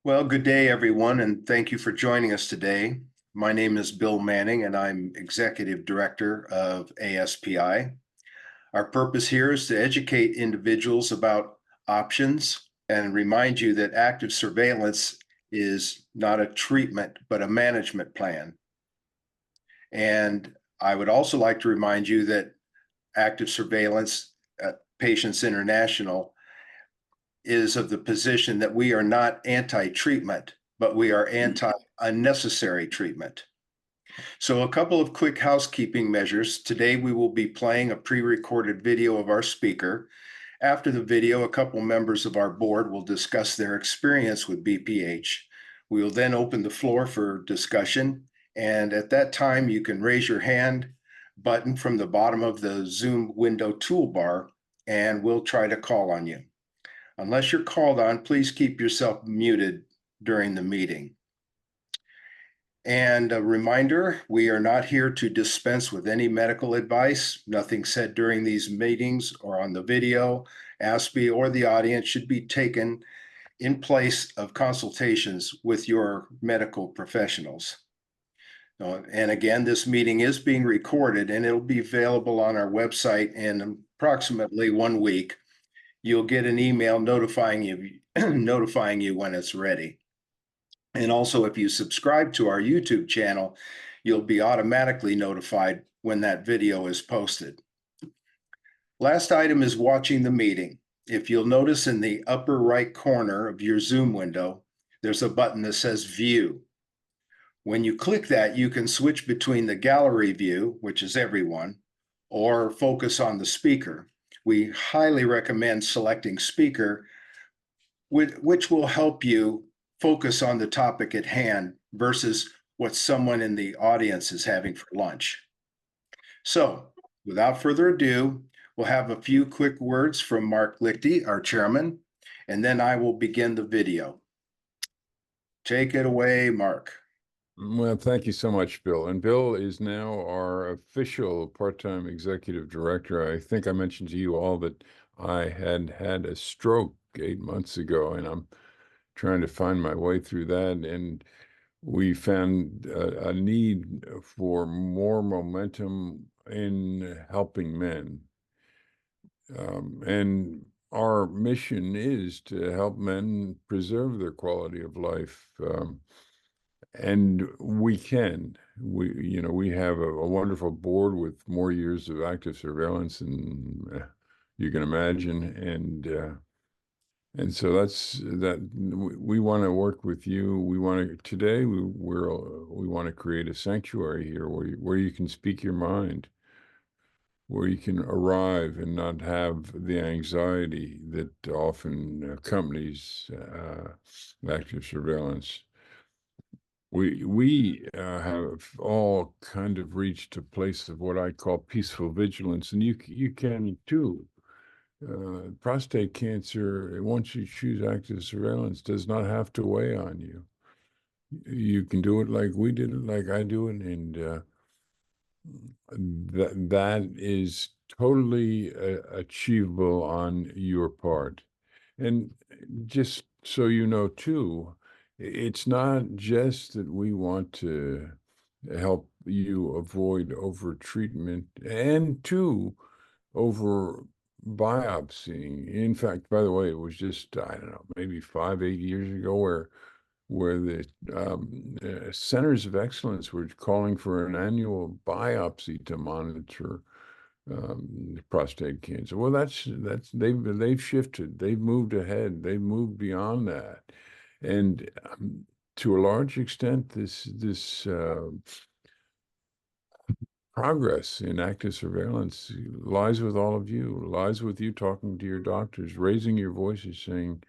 Well, good day, everyone, and thank you for joining us today. My name is Bill Manning, and I'm Executive Director of ASPI. Our purpose here is to educate individuals about options and remind you that active surveillance is not a treatment, but a management plan. And I would also like to remind you that active surveillance at Patients International is of the position that we are not anti-treatment, but we are anti-unnecessary treatment. So a couple of quick housekeeping measures. Today, we will be playing a pre-recorded video of our speaker. After the video, a couple members of our board will discuss their experience with BPH. We will then open the floor for discussion. And at that time, you can raise your hand button from the bottom of the Zoom window toolbar, and we'll try to call on you. Unless you're called on, please keep yourself muted during the meeting. And a reminder, we are not here to dispense with any medical advice. Nothing said during these meetings or on the video, ASPI, or the audience should be taken in place of consultations with your medical professionals. And again, this meeting is being recorded and it'll be available on our website in approximately 1 week. You'll get an email notifying you when it's ready. And also, if you subscribe to our YouTube channel, you'll be automatically notified when that video is posted. Last item is watching the meeting. If you'll notice in the upper right corner of your Zoom window, there's a button that says View. When you click that, you can switch between the gallery view, which is everyone, or focus on the speaker. We highly recommend selecting speaker, which will help you focus on the topic at hand versus what someone in the audience is having for lunch. So without further ado, we'll have a few quick words from Mark Lichty, our chairman, and then I will begin the video. Take it away, Mark. Well, thank you so much, Bill. And Bill is now our official part-time executive director. I think I mentioned to you all that I had had a stroke 8 months ago, and I'm trying to find my way through that. And we found a need for more momentum in helping men. And our mission is to help men preserve their quality of life. And we can. We have a wonderful board with more years of active surveillance than you can imagine, and so that's that. We want to work with you. We want to today. We want to create a sanctuary here where you can speak your mind, where you can arrive and not have the anxiety that often accompanies active surveillance. We have all kind of reached a place of what I call peaceful vigilance, and you can too. Prostate cancer, once you choose active surveillance, does not have to weigh on you. You can do it like we did it, like I do it, and that is totally achievable on your part. And just so you know too, it's not just that we want to help you avoid over-treatment and over biopsying. In fact, by the way, it was just, I don't know, maybe 5-8 years ago where the centers of excellence were calling for an annual biopsy to monitor prostate cancer. Well, they've shifted, they've moved ahead, they've moved beyond that, and to a large extent, this progress in active surveillance lies with all of you, lies with you talking to your doctors, raising your voices, saying,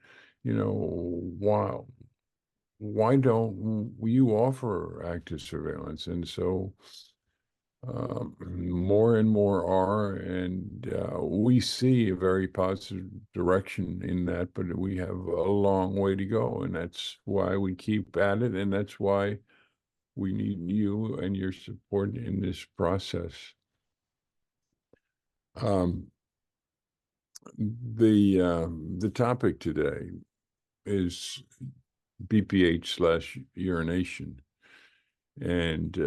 why don't you offer active surveillance? And so more and more are, and we see a very positive direction in that, but we have a long way to go, and that's why we keep at it, and that's why we need you and your support in this process. The topic today is BPH/urination. And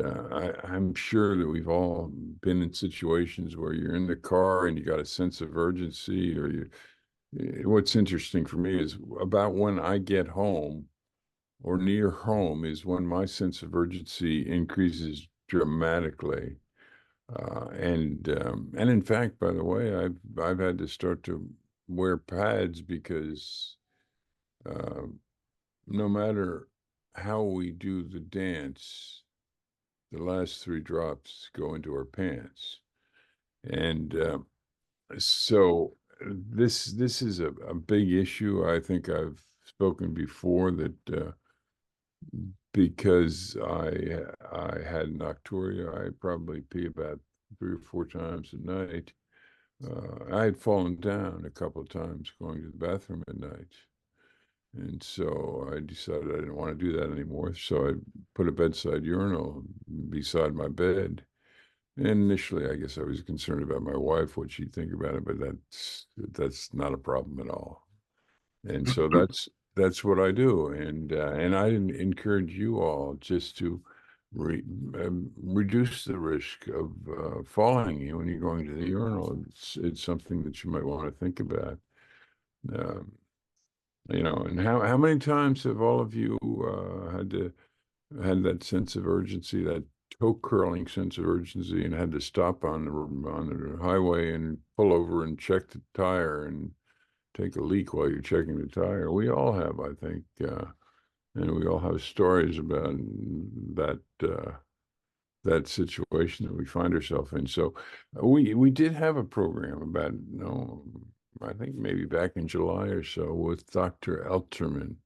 I'm sure that we've all been in situations where you're in the car and you got a sense of urgency, or what's interesting for me is about when I get home or near home is when my sense of urgency increases dramatically. And in fact, by the way, I've had to start to wear pads because uh, no matter how we do the dance, the last 3 drops go into our pants. And so this is a big issue. I think I've spoken before that because I had nocturia, I probably pee about 3 or 4 times a night. I had fallen down a couple of times going to the bathroom at night. And so I decided I didn't want to do that anymore. So I put a bedside urinal beside my bed. And initially, I guess I was concerned about my wife, what she'd think about it, but that's not a problem at all. And so that's what I do. And I encourage you all just to reduce the risk of falling when you're going to the urinal. It's something that you might want to think about. Um, and how many times have all of you had that sense of urgency, that toe curling sense of urgency, and had to stop on the highway and pull over and check the tire and take a leak while you're checking the tire? We all have, I think, and we all have stories about that situation that we find ourselves in. So we did have a program about, I think maybe back in July or so, with Dr. Elterman.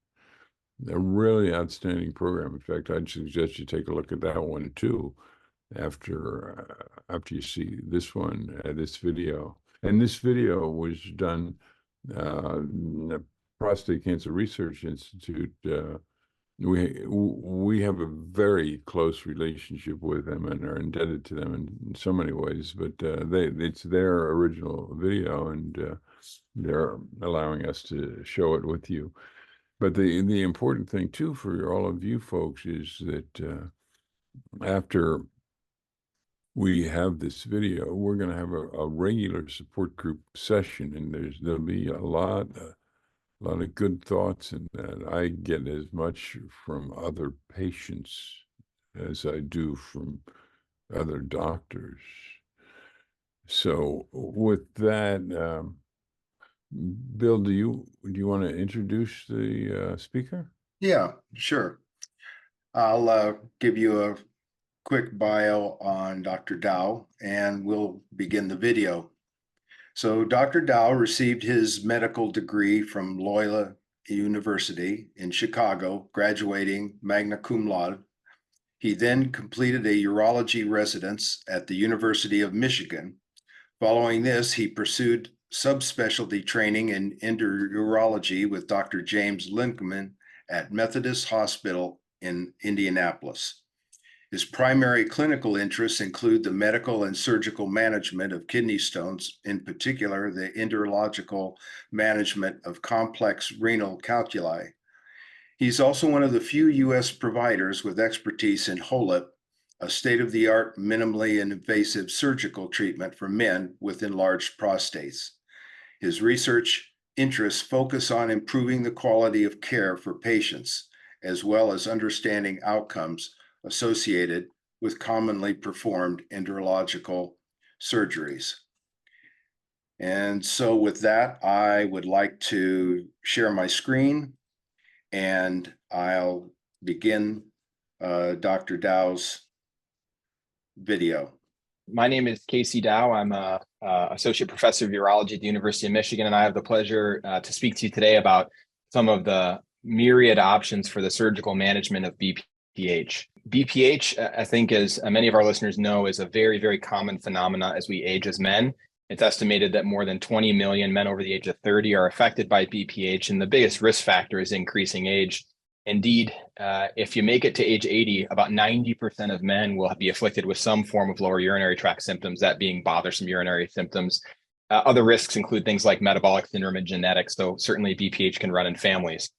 A really outstanding program. In fact, I'd suggest you take a look at that one too, after you see this one, this video. And this video was done in the Prostate Cancer Research Institute. We have a very close relationship with them and are indebted to them in so many ways. But it's their original video, and they're allowing us to show it with you. But the important thing too for all of you folks is that after we have this video, we're going to have a regular support group session, and there'll be a lot of good thoughts in that. I get as much from other patients as I do from other doctors. So with that, Bill, do you want to introduce the speaker? Yeah, sure. I'll give you a quick bio on Dr. Dauw, and we'll begin the video. So Dr. Dauw received his medical degree from Loyola University in Chicago, graduating magna cum laude. He then completed a urology residence at the University of Michigan. Following this, he pursued subspecialty training in endourology with Dr. James Linkman at Methodist Hospital in Indianapolis. His primary clinical interests include the medical and surgical management of kidney stones, in particular, the endourological management of complex renal calculi. He's also one of the few U.S. providers with expertise in HoLEP, a state-of-the-art, minimally invasive surgical treatment for men with enlarged prostates. His research interests focus on improving the quality of care for patients, as well as understanding outcomes associated with commonly performed endourological surgeries. And so with that, I would like to share my screen, and I'll begin Dr. Dow's video. My name is Casey Dauw. I'm a associate professor of urology at the University of Michigan, and I have the pleasure to speak to you today about some of the myriad options for the surgical management of BPH. BPH, I think, as many of our listeners know, is a very, very common phenomena as we age as men. It's estimated that more than 20 million men over the age of 30 are affected by BPH, and the biggest risk factor is increasing age. Indeed, if you make it to age 80, about 90% of men will be afflicted with some form of lower urinary tract symptoms, that being bothersome urinary symptoms. Other risks include things like metabolic syndrome and genetics, though certainly BPH can run in families.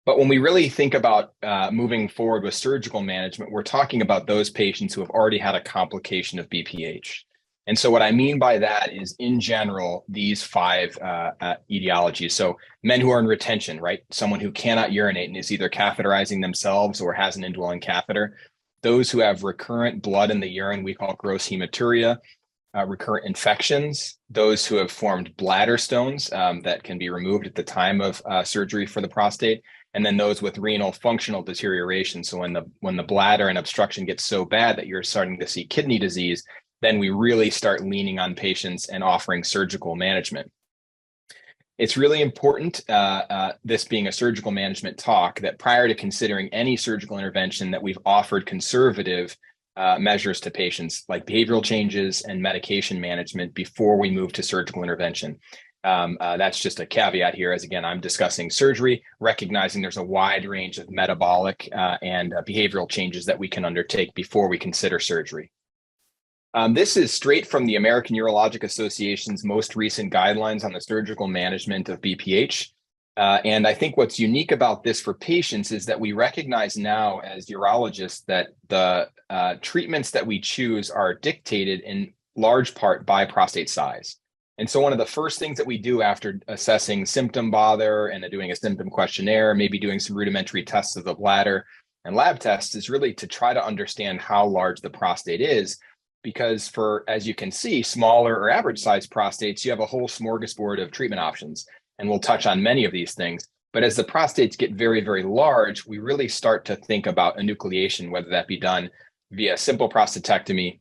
But when we really think about moving forward with surgical management, we're talking about those patients who have already had a complication of BPH. And so what I mean by that is, in general, these 5 etiologies. So men who are in retention, right? Someone who cannot urinate and is either catheterizing themselves or has an indwelling catheter. Those who have recurrent blood in the urine, we call gross hematuria. Recurrent infections, those who have formed bladder stones that can be removed at the time of surgery for the prostate, and then those with renal functional deterioration. So when the bladder and obstruction gets so bad that you're starting to see kidney disease, then we really start leaning on patients and offering surgical management. It's really important, this being a surgical management talk, that prior to considering any surgical intervention, that we've offered conservative measures to patients like behavioral changes and medication management before we move to surgical intervention. That's just a caveat here, as again, I'm discussing surgery, recognizing there's a wide range of metabolic and behavioral changes that we can undertake before we consider surgery. This is straight from the American Urologic Association's most recent guidelines on the surgical management of BPH. And I think what's unique about this for patients is that we recognize now as urologists that the treatments that we choose are dictated in large part by prostate size. And so one of the first things that we do after assessing symptom bother and doing a symptom questionnaire, maybe doing some rudimentary tests of the bladder and lab tests, is really to try to understand how large the prostate is. Because for, as you can see, smaller or average sized prostates, you have a whole smorgasbord of treatment options. And we'll touch on many of these things. But as the prostates get very, very large, we really start to think about enucleation, whether that be done via simple prostatectomy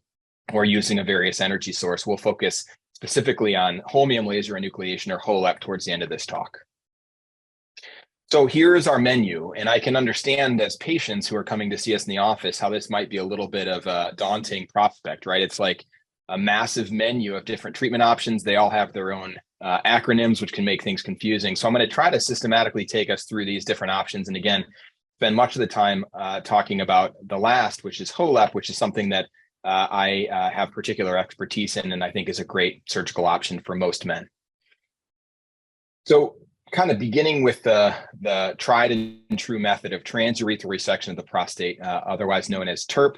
or using a various energy source. We'll focus specifically on holmium laser enucleation, or HoLEP, towards the end of this talk. So here's our menu, and I can understand as patients who are coming to see us in the office how this might be a little bit of a daunting prospect, right? It's like a massive menu of different treatment options. They all have their own acronyms, which can make things confusing. So I'm going to try to systematically take us through these different options. And again, spend much of the time talking about the last, which is HoLEP, which is something that I have particular expertise in, and I think is a great surgical option for most men. So kind of beginning with the tried and true method of transurethral resection of the prostate, otherwise known as TURP.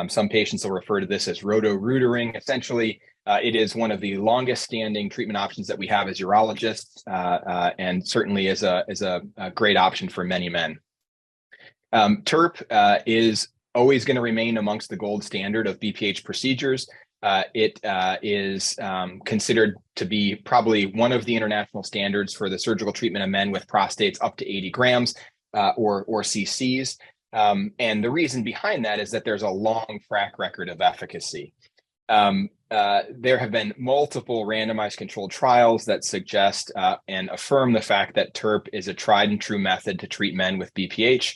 Some patients will refer to this as roto-rootering. Essentially, it is one of the longest standing treatment options that we have as urologists, and certainly is a great option for many men. TURP is always going to remain amongst the gold standard of BPH procedures. It is considered to be probably one of the international standards for the surgical treatment of men with prostates up to 80 grams or cc's. And the reason behind that is that there's a long track record of efficacy. There have been multiple randomized controlled trials that suggest and affirm the fact that TURP is a tried and true method to treat men with BPH.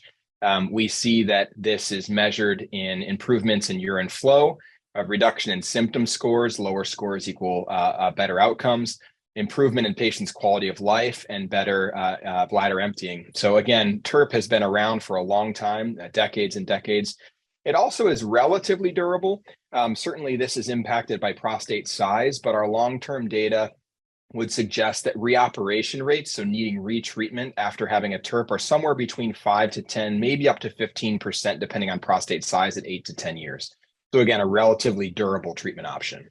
We see that this is measured in improvements in urine flow, a reduction in symptom scores. Lower scores equal better outcomes, improvement in patients' quality of life, and better bladder emptying. So again, TURP has been around for a long time, decades and decades. It also is relatively durable. Certainly this is impacted by prostate size, but our long-term data would suggest that reoperation rates, so needing retreatment after having a TURP, are somewhere between 5 to 10, maybe up to 15%, depending on prostate size, at 8 to 10 years. So again, a relatively durable treatment option.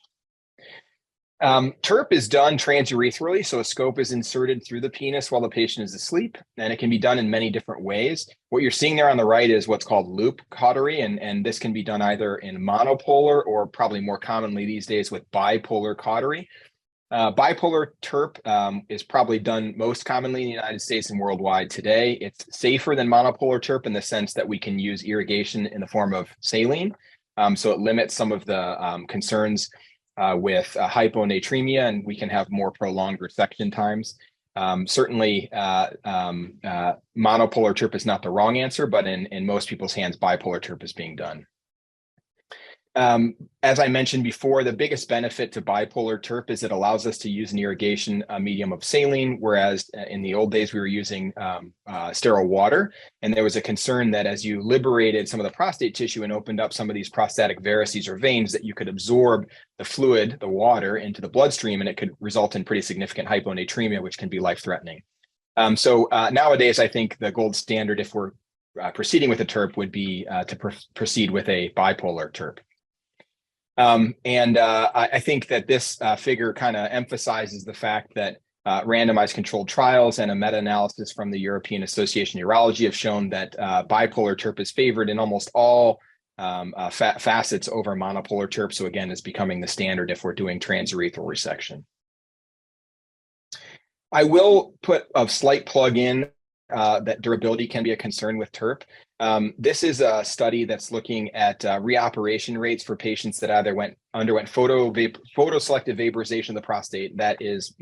TURP is done transurethral, so a scope is inserted through the penis while the patient is asleep, and it can be done in many different ways. What you're seeing there on the right is what's called loop cautery, and this can be done either in monopolar or probably more commonly these days with bipolar cautery. Bipolar TURP is probably done most commonly in the United States and worldwide today. It's safer than monopolar TURP in the sense that we can use irrigation in the form of saline. So it limits some of the concerns with hyponatremia, and we can have more prolonged resection times. Certainly, monopolar TURP is not the wrong answer, but in most people's hands, bipolar TURP is being done. As I mentioned before, the biggest benefit to bipolar TURP is it allows us to use an irrigation medium of saline, whereas in the old days we were using sterile water. And there was a concern that as you liberated some of the prostate tissue and opened up some of these prostatic varices or veins, that you could absorb the fluid, the water, into the bloodstream, and it could result in pretty significant hyponatremia, which can be life-threatening. Nowadays, I think the gold standard, if we're proceeding with a TURP, would be to proceed with a bipolar TURP. I think that this figure kind of emphasizes the fact that randomized controlled trials and a meta-analysis from the European Association of Urology have shown that bipolar TURP is favored in almost all facets over monopolar TURP. So again, it's becoming the standard if we're doing transurethral resection. I will put a slight plug in that durability can be a concern with TURP. This is a study that's looking at reoperation rates for patients that either underwent photoselective vaporization of the prostate, that is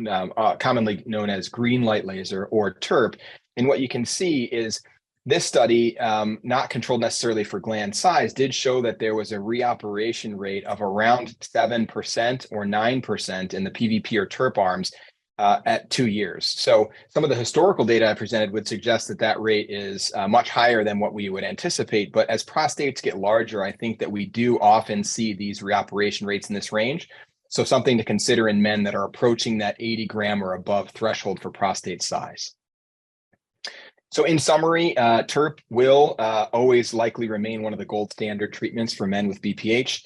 commonly known as GreenLight laser, or TURP. And what you can see is this study, not controlled necessarily for gland size, did show that there was a reoperation rate of around 7% or 9% in the PVP or TURP arms at 2 years. So some of the historical data I presented would suggest that that rate is much higher than what we would anticipate. But as prostates get larger, I think that we do often see these reoperation rates in this range. So something to consider in men that are approaching that 80 gram or above threshold for prostate size. So in summary, TURP will always likely remain one of the gold standard treatments for men with BPH.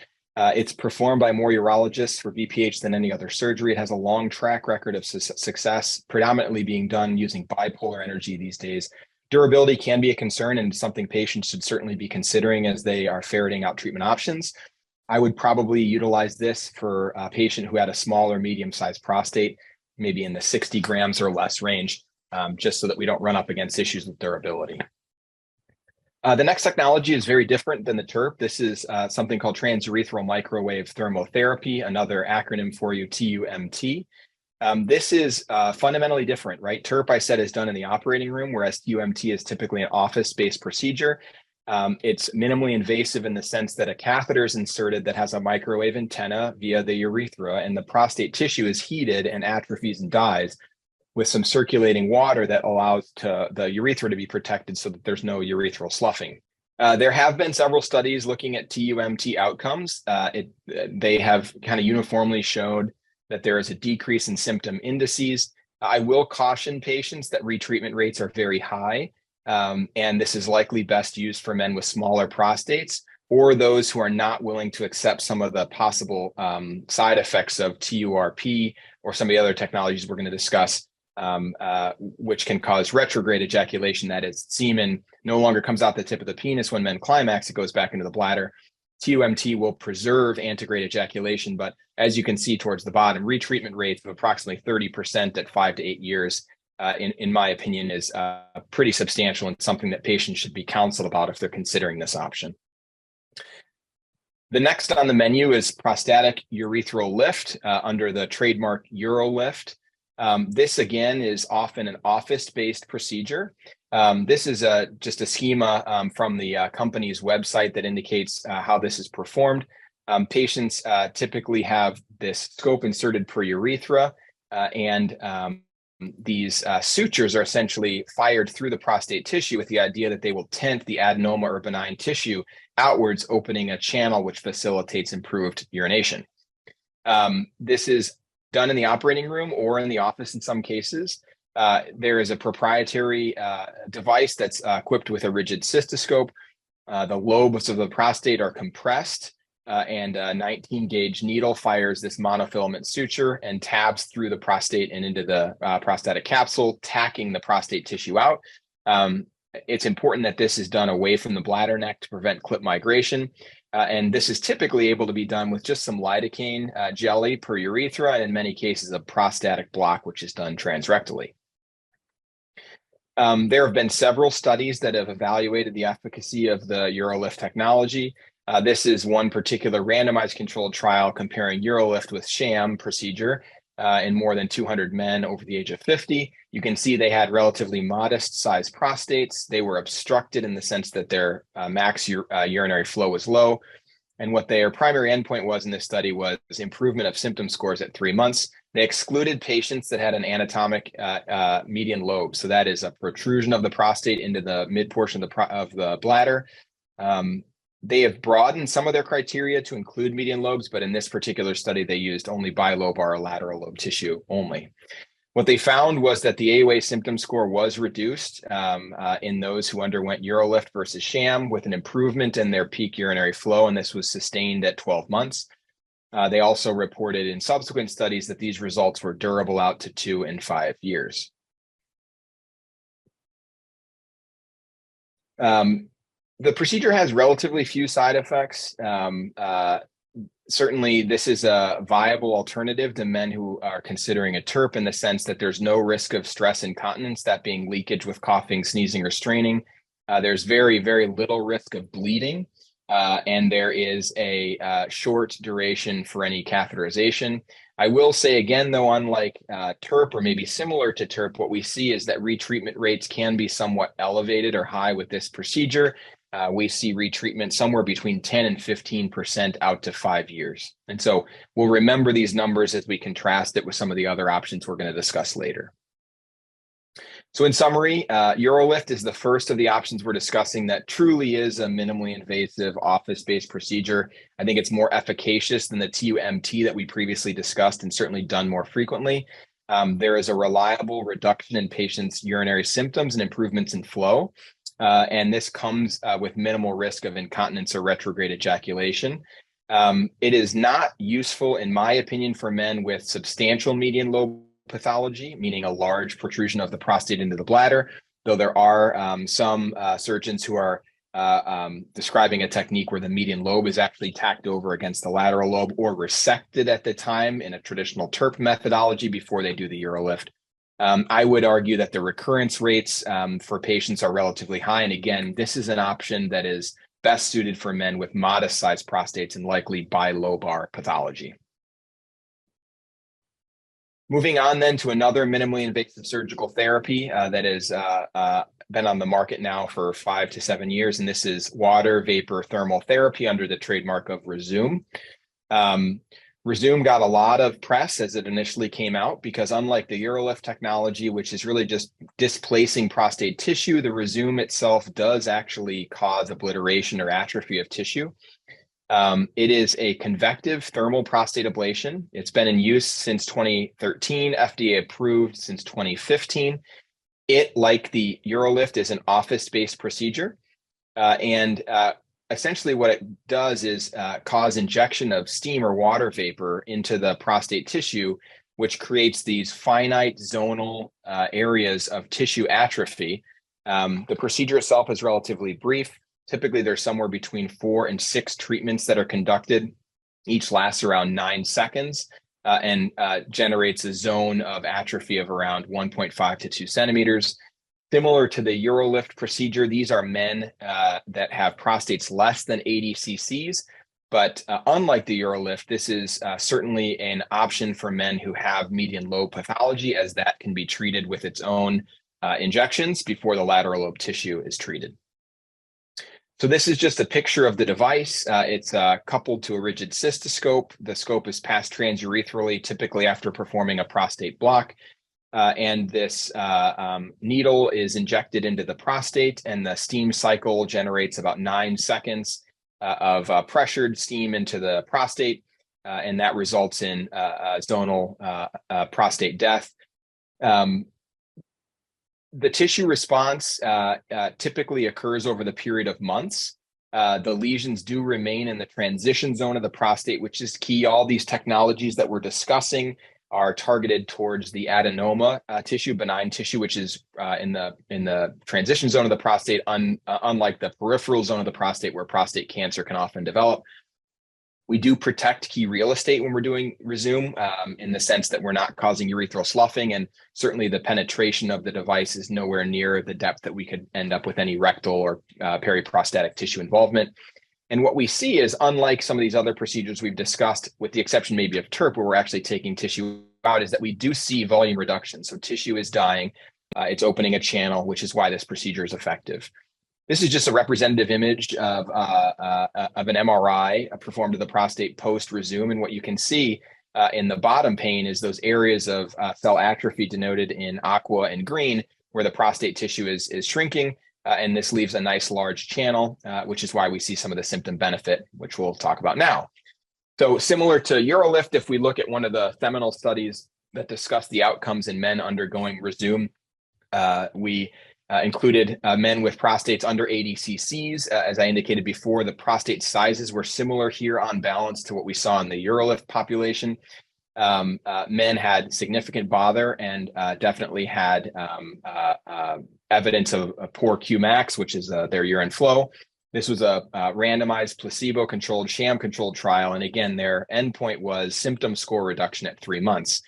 It's performed by more urologists for BPH than any other surgery. It has a long track record of success, predominantly being done using bipolar energy these days. Durability can be a concern and something patients should certainly be considering as they are ferreting out treatment options. I would probably utilize this for a patient who had a small or medium-sized prostate, maybe in the 60 grams or less range, just so that we don't run up against issues with durability. The next technology is very different than the TURP. This is something called transurethral microwave thermotherapy, another acronym for you, TUMT. This is fundamentally different, right? TURP, I said, is done in the operating room, whereas TUMT is typically an office-based procedure. It's minimally invasive in the sense that a catheter is inserted that has a microwave antenna via the urethra, and the prostate tissue is heated and atrophies and dies, with some circulating water that allows the urethra to be protected so that there's no urethral sloughing. There have been several studies looking at TUMT outcomes. They have kind of uniformly showed that there is a decrease in symptom indices. I will caution patients that retreatment rates are very high, and this is likely best used for men with smaller prostates or those who are not willing to accept some of the possible side effects of TURP or some of the other technologies we're going to discuss, which can cause retrograde ejaculation. That is, semen no longer comes out the tip of the penis when men climax, it goes back into the bladder. TUMT will preserve antegrade ejaculation, but as you can see towards the bottom, retreatment rates of approximately 30% at 5 to 8 years, in my opinion, is pretty substantial and something that patients should be counseled about if they're considering this option. The next on the menu is prostatic urethral lift under the trademark UroLift. This, again, is often an office-based procedure. This is just a schema from the company's website that indicates how this is performed. Patients typically have this scope inserted per urethra, and these sutures are essentially fired through the prostate tissue with the idea that they will tent the adenoma or benign tissue outwards, opening a channel which facilitates improved urination. This is done in the operating room or in the office in some cases. There is a proprietary device that's equipped with a rigid cystoscope. The lobes of the prostate are compressed, and a 19-gauge needle fires this monofilament suture and tabs through the prostate and into the prostatic capsule, tacking the prostate tissue out. It's important that this is done away from the bladder neck to prevent clip migration. And this is typically able to be done with just some lidocaine jelly per urethra, and in many cases, a prostatic block, which is done transrectally. There have been several studies that have evaluated the efficacy of the UroLift technology. This is one particular randomized controlled trial comparing UroLift with sham procedure in more than 200 men over the age of 50. You can see they had relatively modest sized prostates. They were obstructed in the sense that their max urinary flow was low. And what their primary endpoint was in this study was improvement of symptom scores at 3 months. They excluded patients that had an anatomic median lobe. So that is a protrusion of the prostate into the mid portion of the bladder. They have broadened some of their criteria to include median lobes, but in this particular study, they used only bilobar or lateral lobe tissue only. What they found was that the AUA symptom score was reduced in those who underwent UroLift versus sham, with an improvement in their peak urinary flow, and this was sustained at 12 months. They also reported in subsequent studies that these results were durable out to 2 and 5 years. The procedure has relatively few side effects. Certainly, this is a viable alternative to men who are considering a TURP, in the sense that there's no risk of stress incontinence, that being leakage with coughing, sneezing, or straining. There's very, very little risk of bleeding, and there is a short duration for any catheterization. I will say again, though, unlike TURP, or maybe similar to TURP, what we see is that retreatment rates can be somewhat elevated or high with this procedure. We see retreatment somewhere between 10 and 15% out to 5 years. And so we'll remember these numbers as we contrast it with some of the other options we're going to discuss later. So in summary, UroLift is the first of the options we're discussing that truly is a minimally invasive office-based procedure. I think it's more efficacious than the TUMT that we previously discussed, and certainly done more frequently. There is a reliable reduction in patients' urinary symptoms and improvements in flow. And this comes with minimal risk of incontinence or retrograde ejaculation. It is not useful, in my opinion, for men with substantial median lobe pathology, meaning a large protrusion of the prostate into the bladder, though there are some surgeons who are describing a technique where the median lobe is actually tacked over against the lateral lobe or resected at the time in a traditional TURP methodology before they do the UroLift. I would argue that the recurrence rates for patients are relatively high. And again, this is an option that is best suited for men with modest sized prostates and likely bilobar pathology. Moving on then to another minimally invasive surgical therapy that has been on the market now for 5 to 7 years, and this is water vapor thermal therapy under the trademark of Rezum. Rezum got a lot of press as it initially came out because, unlike the UroLift technology, which is really just displacing prostate tissue, the Rezum itself does actually cause obliteration or atrophy of tissue. It is a convective thermal prostate ablation. It's been in use since 2013, FDA approved since 2015. It, like the UroLift, is an office-based procedure. Essentially what it does is cause injection of steam or water vapor into the prostate tissue, which creates these finite zonal areas of tissue atrophy. The procedure itself is relatively brief. Typically, there's somewhere between 4 and 6 treatments that are conducted. Each lasts around 9 seconds and generates a zone of atrophy of around 1.5 to 2 centimeters. Similar to the UroLift procedure, these are men that have prostates less than 80 cc's. But unlike the UroLift, this is certainly an option for men who have median lobe pathology, as that can be treated with its own injections before the lateral lobe tissue is treated. So this is just a picture of the device. It's coupled to a rigid cystoscope. The scope is passed transurethral, typically after performing a prostate block. And this needle is injected into the prostate, and the steam cycle generates about 9 seconds of pressured steam into the prostate, and that results in zonal prostate death. The tissue response typically occurs over the period of months. The lesions do remain in the transition zone of the prostate, which is key. All these technologies that we're discussing are targeted towards the adenoma tissue, benign tissue, which is in the transition zone of the prostate, unlike the peripheral zone of the prostate, where prostate cancer can often develop. We do protect key real estate when we're doing Rezum, in the sense that we're not causing urethral sloughing, and certainly the penetration of the device is nowhere near the depth that we could end up with any rectal or periprostatic tissue involvement. And what we see is, unlike some of these other procedures we've discussed, with the exception maybe of TURP, where we're actually taking tissue out, is that we do see volume reduction. So tissue is dying, it's opening a channel, which is why this procedure is effective. This is just a representative image of an MRI performed of the prostate post-Rezum. And what you can see in the bottom pane is those areas of cell atrophy denoted in aqua and green, where the prostate tissue is shrinking. And this leaves a nice large channel, which is why we see some of the symptom benefit, which we'll talk about now. So similar to UroLift, if we look at one of the seminal studies that discussed the outcomes in men undergoing Rezum. We included men with prostates under 80 cc's. As I indicated before, the prostate sizes were similar here on balance to what we saw in the UroLift population. Men had significant bother and definitely had evidence of a poor Qmax, which is their urine flow. This was a randomized placebo-controlled, sham-controlled trial. And again, their endpoint was symptom score reduction at 3 months.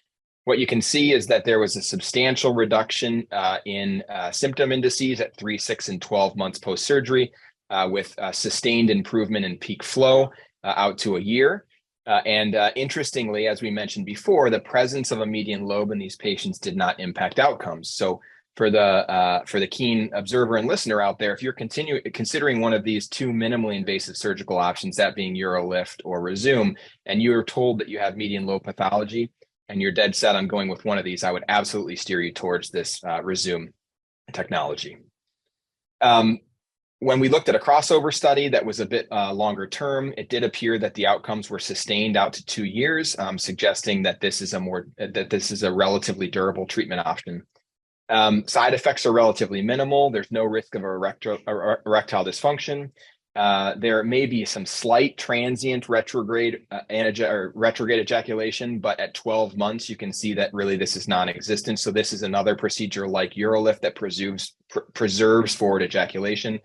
What you can see is that there was a substantial reduction in symptom indices at 3, 6, and 12 months post-surgery, with sustained improvement in peak flow out to a year. And interestingly, as we mentioned before, the presence of a median lobe in these patients did not impact outcomes. So for the keen observer and listener out there, if you're considering one of these two minimally invasive surgical options, that being UroLift or Rezum, and you're told that you have median lobe pathology, and you're dead set on going with one of these, I would absolutely steer you towards this Rezum technology. When we looked at a crossover study that was a bit longer term, it did appear that the outcomes were sustained out to 2 years, suggesting that this is a relatively durable treatment option. Side effects are relatively minimal. There's no risk of erectile dysfunction. There may be some slight transient retrograde ejaculation, but at 12 months, you can see that really this is non-existent. So this is another procedure like UroLift that preserves forward ejaculation.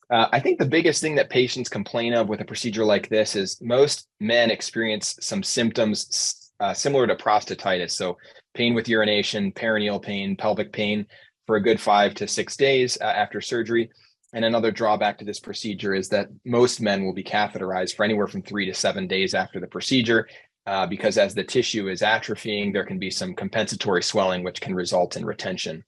I think the biggest thing that patients complain of with a procedure like this is most men experience some symptoms similar to prostatitis. So pain with urination, perineal pain, pelvic pain for a good 5 to 6 days after surgery. And another drawback to this procedure is that most men will be catheterized for anywhere from 3 to 7 days after the procedure, because as the tissue is atrophying, there can be some compensatory swelling, which can result in retention.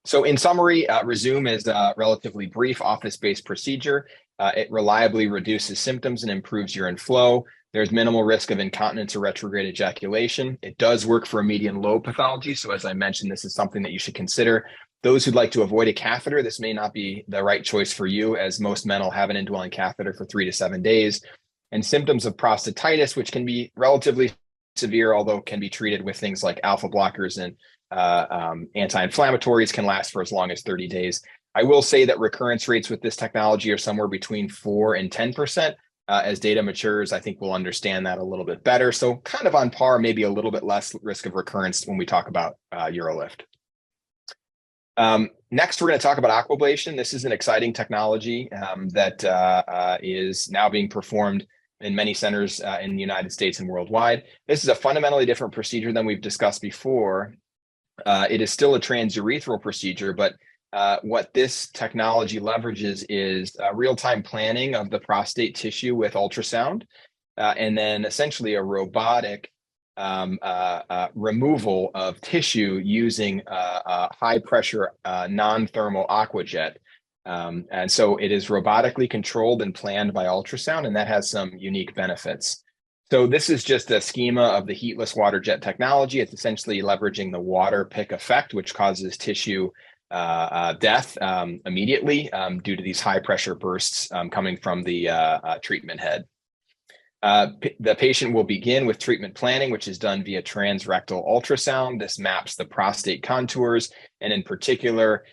So in summary, Rezum is a relatively brief office-based procedure. It reliably reduces symptoms and improves urine flow. There's minimal risk of incontinence or retrograde ejaculation. It does work for a median lobe pathology. So as I mentioned, this is something that you should consider. Those who'd like to avoid a catheter, this may not be the right choice for you, as most men will have an indwelling catheter for 3 to 7 days. And symptoms of prostatitis, which can be relatively severe, although can be treated with things like alpha blockers and anti-inflammatories, can last for as long as 30 days. I will say that recurrence rates with this technology are somewhere between 4 and 10%. As data matures, I think we'll understand that a little bit better. So kind of on par, maybe a little bit less risk of recurrence when we talk about UroLift. Next, we're going to talk about Aquablation. This is an exciting technology that is now being performed in many centers in the United States and worldwide. This is a fundamentally different procedure than we've discussed before. It is still a transurethral procedure, but what this technology leverages is real-time planning of the prostate tissue with ultrasound, and then essentially a robotic removal of tissue using a high-pressure non-thermal aquajet. And so it is robotically controlled and planned by ultrasound, and that has some unique benefits. So this is just a schema of the heatless water jet technology. It's essentially leveraging the water pick effect, which causes tissue death immediately due to these high pressure bursts coming from the treatment head. The patient will begin with treatment planning, which is done via transrectal ultrasound. This maps the prostate contours and in particular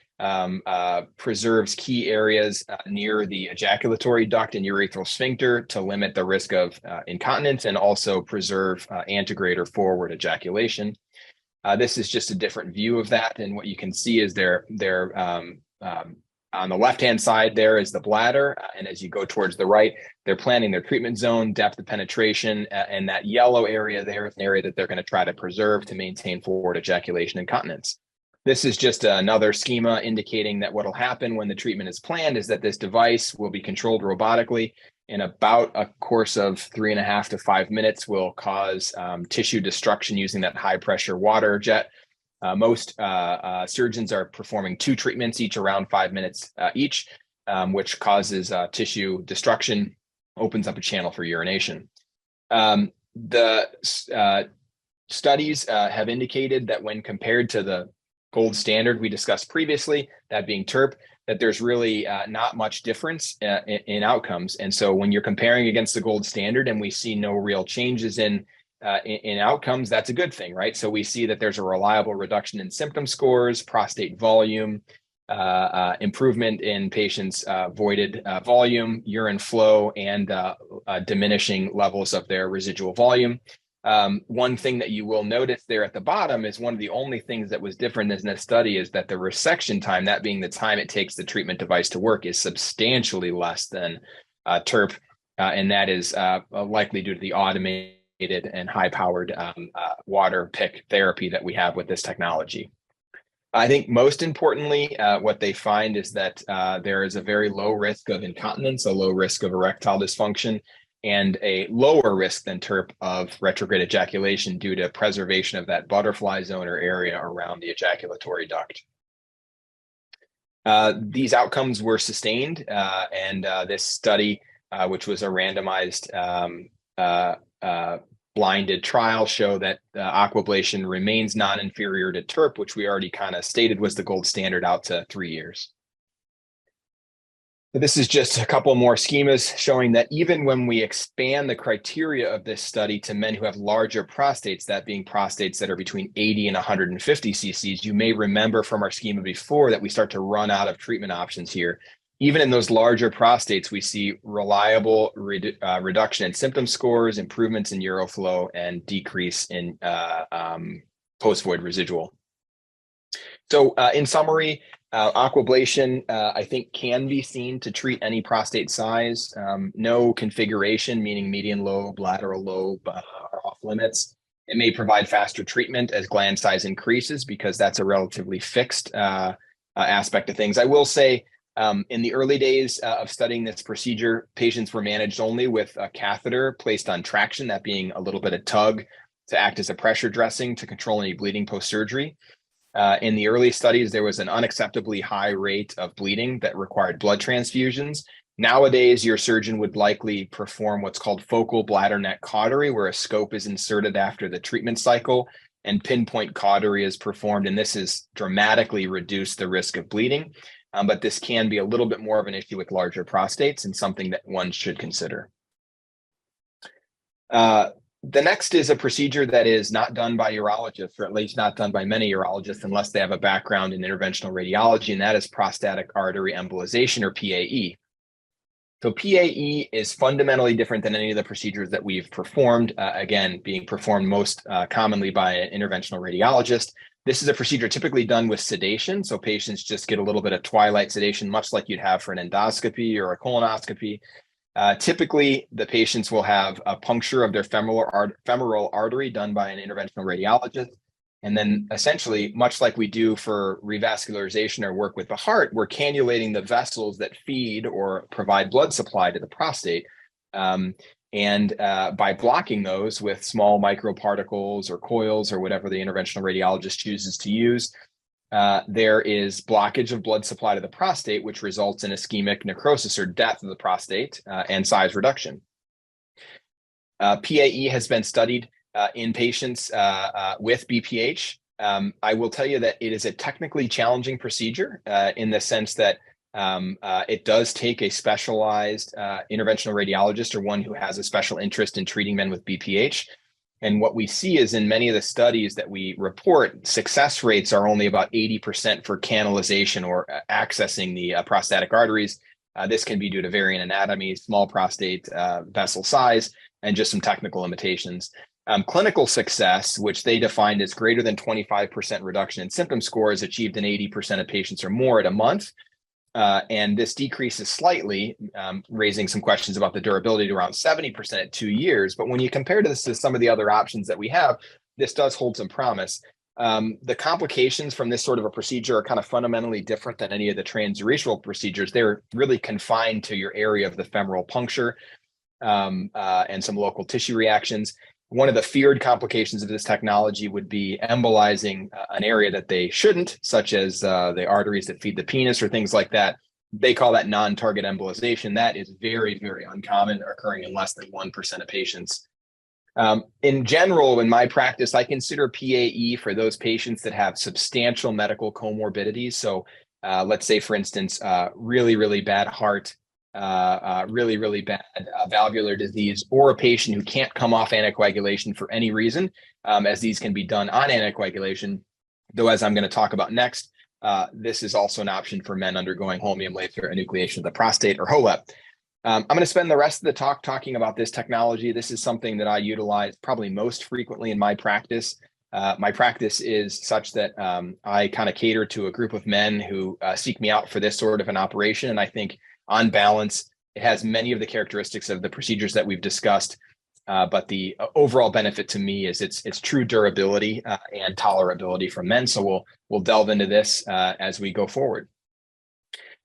preserves key areas near the ejaculatory duct and urethral sphincter to limit the risk of incontinence and also preserve antegrade or forward ejaculation. This is just a different view of that. And what you can see is on the left-hand side, there is the bladder. And as you go towards the right, they're planning their treatment zone, depth of penetration, and that yellow area there is an area that they're going to try to preserve to maintain forward ejaculation and continence. This is just another schema indicating that what will happen when the treatment is planned is that this device will be controlled robotically. In about a course of 3.5 to 5 minutes will cause tissue destruction using that high pressure water jet. Most surgeons are performing 2 treatments, each around 5 minutes each, which causes tissue destruction, opens up a channel for urination. The studies have indicated that when compared to the gold standard we discussed previously, that being TURP, that there's really not much difference in outcomes. And so when you're comparing against the gold standard and we see no real changes in in outcomes, that's a good thing, right? So we see that there's a reliable reduction in symptom scores, prostate volume, improvement in patients' voided volume, urine flow, and diminishing levels of their residual volume. One thing that you will notice there at the bottom is one of the only things that was different in this study is that the resection time, that being the time it takes the treatment device to work, is substantially less than TURP, and that is likely due to the automated and high-powered water pick therapy that we have with this technology. I think most importantly, what they find is that there is a very low risk of incontinence, a low risk of erectile dysfunction, and a lower risk than TURP of retrograde ejaculation due to preservation of that butterfly zone or area around the ejaculatory duct. These outcomes were sustained, and this study, which was a randomized blinded trial, show that aquablation remains non-inferior to TURP, which we already kind of stated was the gold standard out to 3 years. So this is just a couple more schemas showing that even when we expand the criteria of this study to men who have larger prostates, that being prostates that are between 80 and 150 cc's, you may remember from our schema before that we start to run out of treatment options here. Even in those larger prostates, we see reliable reduction in symptom scores, improvements in uroflow, and decrease in post-void residual. So in summary, aquablation, I think, can be seen to treat any prostate size. No configuration, meaning median lobe, lateral lobe, are off limits. It may provide faster treatment as gland size increases because that's a relatively fixed aspect of things. I will say, in the early days of studying this procedure, patients were managed only with a catheter placed on traction, that being a little bit of tug to act as a pressure dressing to control any bleeding post-surgery. In the early studies, there was an unacceptably high rate of bleeding that required blood transfusions. Nowadays, your surgeon would likely perform what's called focal bladder neck cautery, where a scope is inserted after the treatment cycle and pinpoint cautery is performed, and this has dramatically reduced the risk of bleeding. But this can be a little bit more of an issue with larger prostates and something that one should consider. The next is a procedure that is not done by urologists, or at least not done by many urologists unless they have a background in interventional radiology, and that is prostatic artery embolization, or PAE. So PAE is fundamentally different than any of the procedures that we've performed, again, being performed most commonly by an interventional radiologist. This is a procedure typically done with sedation. So patients just get a little bit of twilight sedation, much like you'd have for an endoscopy or a colonoscopy. Typically, the patients will have a puncture of their femoral artery done by an interventional radiologist. And then essentially, much like we do for revascularization or work with the heart, we're cannulating the vessels that feed or provide blood supply to the prostate. And by blocking those with small microparticles or coils or whatever the interventional radiologist chooses to use, there is blockage of blood supply to the prostate, which results in ischemic necrosis or death of the prostate and size reduction. PAE has been studied in patients with BPH. I will tell you that it is a technically challenging procedure in the sense that it does take a specialized interventional radiologist or one who has a special interest in treating men with BPH. And what we see is in many of the studies that we report, success rates are only about 80% for canalization or accessing the prostatic arteries. This can be due to variant anatomy, small prostate vessel size, and just some technical limitations. Clinical success, which they defined as greater than 25% reduction in symptom scores, achieved in 80% of patients or more at a month. And this decreases slightly, raising some questions about the durability to around 70% at 2 years. But when you compare this to some of the other options that we have, this does hold some promise. The complications from this sort of a procedure are kind of fundamentally different than any of the transurethral procedures. They're really confined to your area of the femoral puncture and some local tissue reactions. One of the feared complications of this technology would be embolizing an area that they shouldn't, such as the arteries that feed the penis or things like that. They call that non-target embolization. That is very, very uncommon, occurring in less than 1% of patients. In general, in my practice, I consider PAE for those patients that have substantial medical comorbidities. So let's say, for instance, really, really bad heart really, really bad valvular disease, or a patient who can't come off anticoagulation for any reason, as these can be done on anticoagulation. Though, as I'm going to talk about next, this is also an option for men undergoing holmium laser enucleation of the prostate, or HoLEP. I'm going to spend the rest of the talk talking about this technology. This is something that I utilize probably most frequently in my practice. My practice is such that I kind of cater to a group of men who seek me out for this sort of an operation. And I think on balance, it has many of the characteristics of the procedures that we've discussed. But the overall benefit to me is its true durability and tolerability for men. So we'll delve into this as we go forward.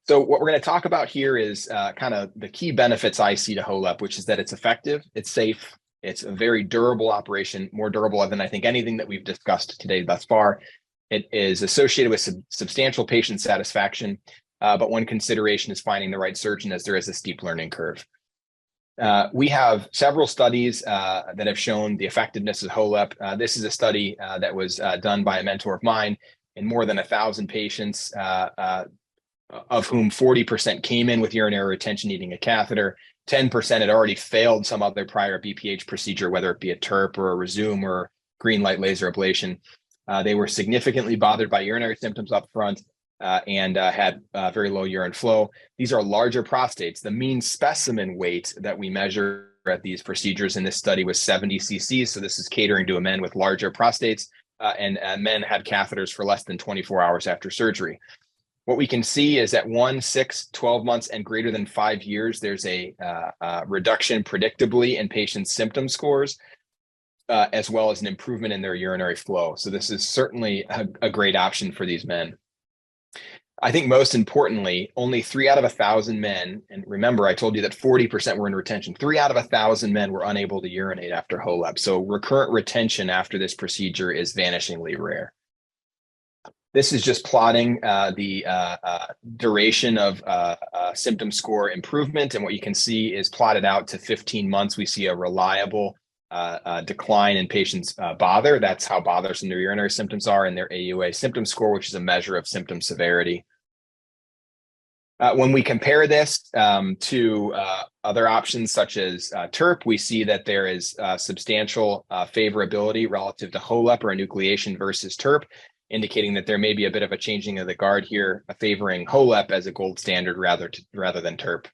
So what we're going to talk about here is kind of the key benefits I see to HoLEP, which is that it's effective, it's safe, it's a very durable operation, more durable than I think anything that we've discussed today thus far. It is associated with substantial patient satisfaction, but one consideration is finding the right surgeon, as there is a steep learning curve. We have several studies that have shown the effectiveness of HoLEP. This is a study that was done by a mentor of mine in more than 1,000 patients, of whom 40% came in with urinary retention needing a catheter. 10% had already failed some other prior BPH procedure, whether it be a TURP or a Rezum or GreenLight laser ablation. They were significantly bothered by urinary symptoms up front and had very low urine flow. These are larger prostates. The mean specimen weight that we measure at these procedures in this study was 70 cc's. So this is catering to men with larger prostates, and men had catheters for less than 24 hours after surgery. What we can see is at 1, 6, 12 months, and greater than 5 years, there's a reduction predictably in patients' symptom scores, as well as an improvement in their urinary flow. So this is certainly a great option for these men. I think most importantly, only 3 out of 1,000 men, and remember, I told you that 40% were in retention, 3 out of 1,000 men were unable to urinate after HoLEP. So recurrent retention after this procedure is vanishingly rare. This is just plotting the duration of symptom score improvement. And what you can see is plotted out to 15 months. We see a reliable decline in patients' bother. That's how bothersome their urinary symptoms are, in their AUA symptom score, which is a measure of symptom severity. When we compare this to other options such as TURP, we see that there is substantial favorability relative to HoLEP or enucleation versus TURP, indicating that there may be a bit of a changing of the guard here, favoring HoLEP as a gold standard rather than TURP.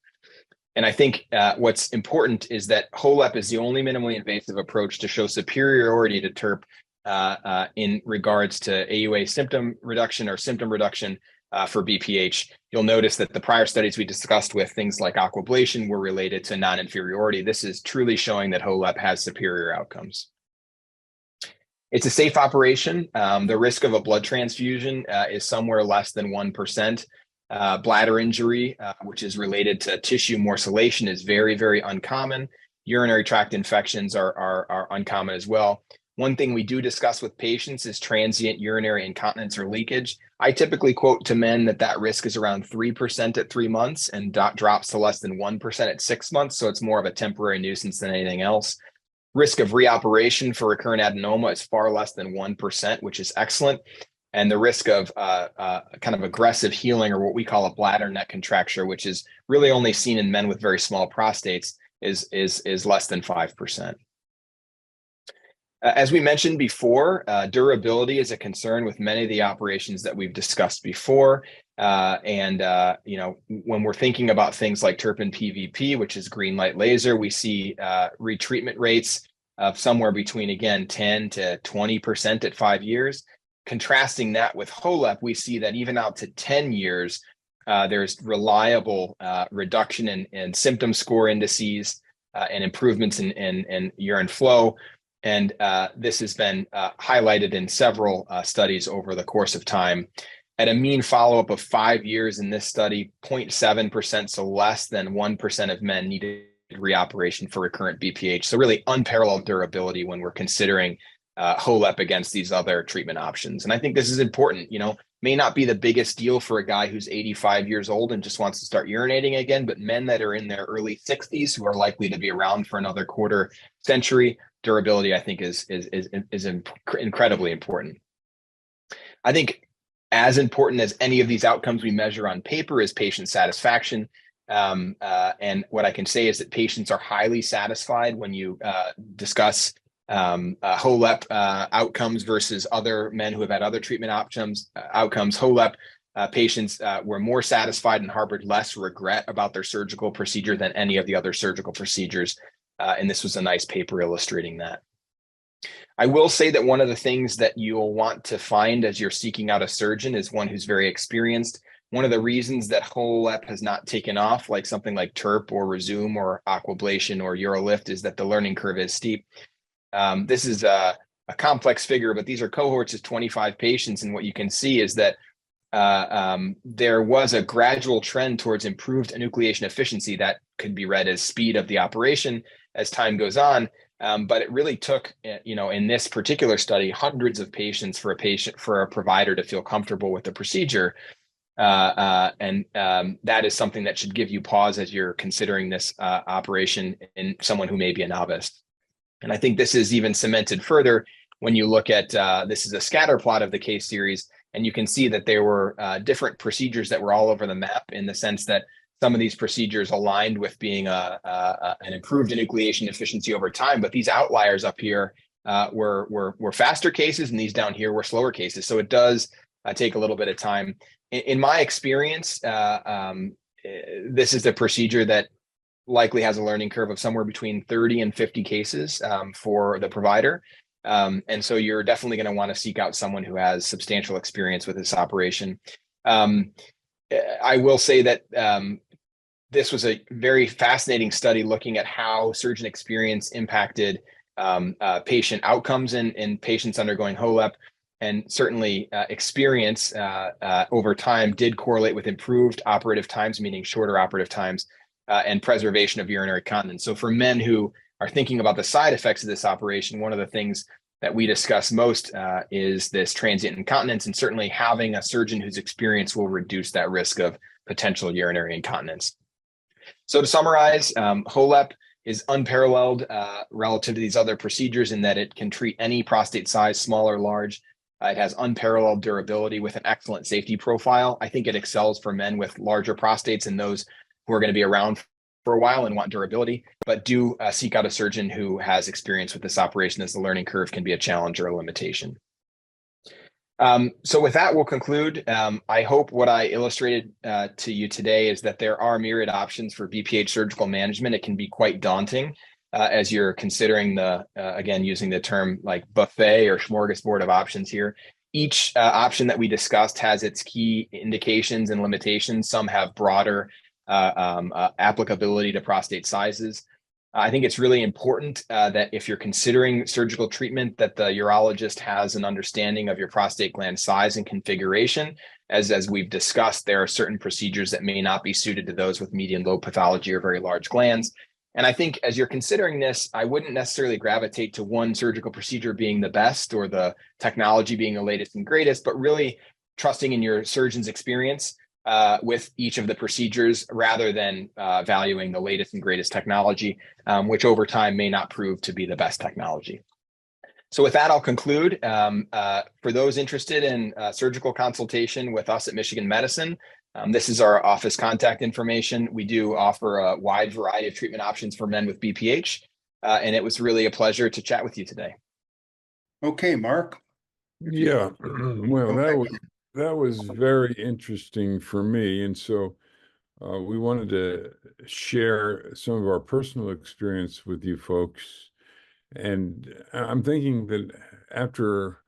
And I think what's important is that HoLEP is the only minimally invasive approach to show superiority to TURP in regards to AUA symptom reduction or symptom reduction for BPH. You'll notice that the prior studies we discussed with things like Aquablation were related to non-inferiority. This is truly showing that HoLEP has superior outcomes. It's a safe operation. The risk of a blood transfusion is somewhere less than 1%. Bladder injury, which is related to tissue morcellation, is very, very uncommon. Urinary tract infections are uncommon as well. One thing we do discuss with patients is transient urinary incontinence or leakage. I typically quote to men that risk is around 3% at 3 months and drops to less than 1% at 6 months. So it's more of a temporary nuisance than anything else. Risk of reoperation for recurrent adenoma is far less than 1%, which is excellent. And the risk of kind of aggressive healing, or what we call a bladder neck contracture, which is really only seen in men with very small prostates, is less than 5%. As we mentioned before, durability is a concern with many of the operations that we've discussed before. When we're thinking about things like TURP and PVP, which is GreenLight laser, we see retreatment rates of somewhere between, again, 10 to 20% at 5 years. Contrasting that with HoLEP, we see that even out to 10 years, there's reliable reduction in symptom score indices and improvements in urine flow. And this has been highlighted in several studies over the course of time. At a mean follow-up of 5 years in this study, 0.7%, so less than 1% of men needed reoperation for recurrent BPH. So really unparalleled durability when we're considering HoLEP against these other treatment options. And I think this is important. May not be the biggest deal for a guy who's 85 years old and just wants to start urinating again, but men that are in their early 60s who are likely to be around for another quarter century, durability, I think, is incredibly important. I think as important as any of these outcomes we measure on paper is patient satisfaction. And what I can say is that patients are highly satisfied when you discuss HoLEP outcomes versus other men who have had other treatment outcomes. HoLEP patients were more satisfied and harbored less regret about their surgical procedure than any of the other surgical procedures. And this was a nice paper illustrating that. I will say that one of the things that you'll want to find as you're seeking out a surgeon is one who's very experienced. One of the reasons that HoLEP has not taken off, like something like TURP or Rezum or Aquablation or Urolift, is that the learning curve is steep. This is a complex figure, but these are cohorts of 25 patients. And what you can see is that there was a gradual trend towards improved enucleation efficiency that could be read as speed of the operation as time goes on. But it really took, in this particular study, hundreds of patients for a provider to feel comfortable with the procedure. And that is something that should give you pause as you're considering this operation in someone who may be a novice. And I think this is even cemented further when you look at, this is a scatter plot of the case series, and you can see that there were different procedures that were all over the map, in the sense that some of these procedures aligned with being an improved enucleation efficiency over time, but these outliers up here were faster cases, and these down here were slower cases. So it does take a little bit of time. In my experience, this is the procedure that likely has a learning curve of somewhere between 30 and 50 cases for the provider. And so you're definitely going to want to seek out someone who has substantial experience with this operation. I will say that this was a very fascinating study looking at how surgeon experience impacted patient outcomes in patients undergoing HoLEP. And certainly experience over time did correlate with improved operative times, meaning shorter operative times, and preservation of urinary continence. So for men who are thinking about the side effects of this operation, one of the things that we discuss most is this transient incontinence, and certainly having a surgeon whose experience will reduce that risk of potential urinary incontinence. So to summarize, HoLEP is unparalleled relative to these other procedures in that it can treat any prostate size, small or large. It has unparalleled durability with an excellent safety profile. I think it excels for men with larger prostates and those who are going to be around for a while and want durability, but do seek out a surgeon who has experience with this operation, as the learning curve can be a challenge or a limitation. So with that, we'll conclude. I hope what I illustrated to you today is that there are myriad options for BPH surgical management. It can be quite daunting as you're considering again, using the term like buffet or smorgasbord of options here. Each option that we discussed has its key indications and limitations. Some have broader applicability to prostate sizes. I think it's really important that if you're considering surgical treatment, that the urologist has an understanding of your prostate gland size and configuration. As we've discussed, there are certain procedures that may not be suited to those with median lobe pathology or very large glands. And I think as you're considering this, I wouldn't necessarily gravitate to one surgical procedure being the best or the technology being the latest and greatest, but really trusting in your surgeon's experience with each of the procedures, rather than valuing the latest and greatest technology, which over time may not prove to be the best technology. So with that, I'll conclude. For those interested in surgical consultation with us at Michigan Medicine, this is our office contact information. We do offer a wide variety of treatment options for men with BPH, and it was really a pleasure to chat with you today. Okay, Mark. Yeah, well, that was very interesting for me. And so we wanted to share some of our personal experience with you folks. And I'm thinking that after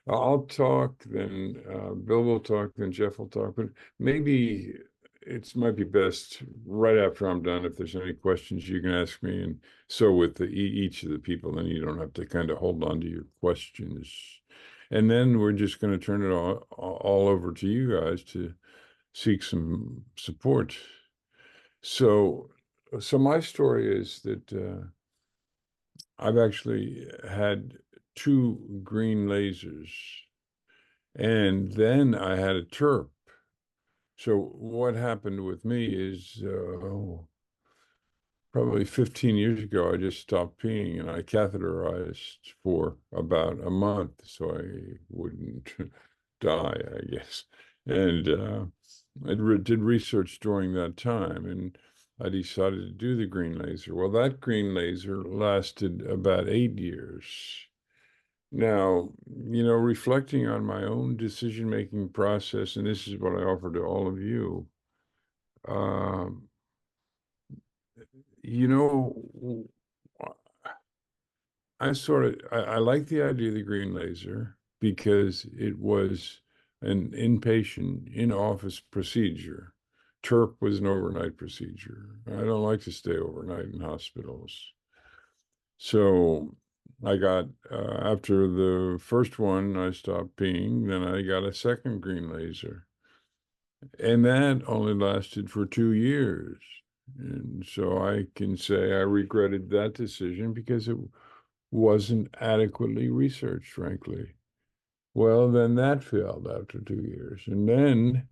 I'll talk, then Bill will talk, then Jeff will talk, but maybe it might be best right after I'm done, if there's any questions you can ask me. And so with each of the people, then you don't have to kind of hold on to your questions. And then we're just going to turn it all over to you guys to seek some support. So my story is that I've actually had 2 green lasers, and then I had a TURP. So what happened with me is probably 15 years ago, I just stopped peeing, and I catheterized for about a month so I wouldn't die, I guess. And I did research during that time. And I decided to do the green laser. Well, that green laser lasted about 8 years. Now, reflecting on my own decision-making process, and this is what I offer to all of you, um, you know, I like the idea of the green laser because it was an inpatient, in-office procedure. TURP was an overnight procedure. I don't like to stay overnight in hospitals. So I got, after the first one, I stopped peeing, then I got a second green laser. And that only lasted for 2 years. And so I can say I regretted that decision because it wasn't adequately researched, frankly. Well, then that failed after 2 years. And then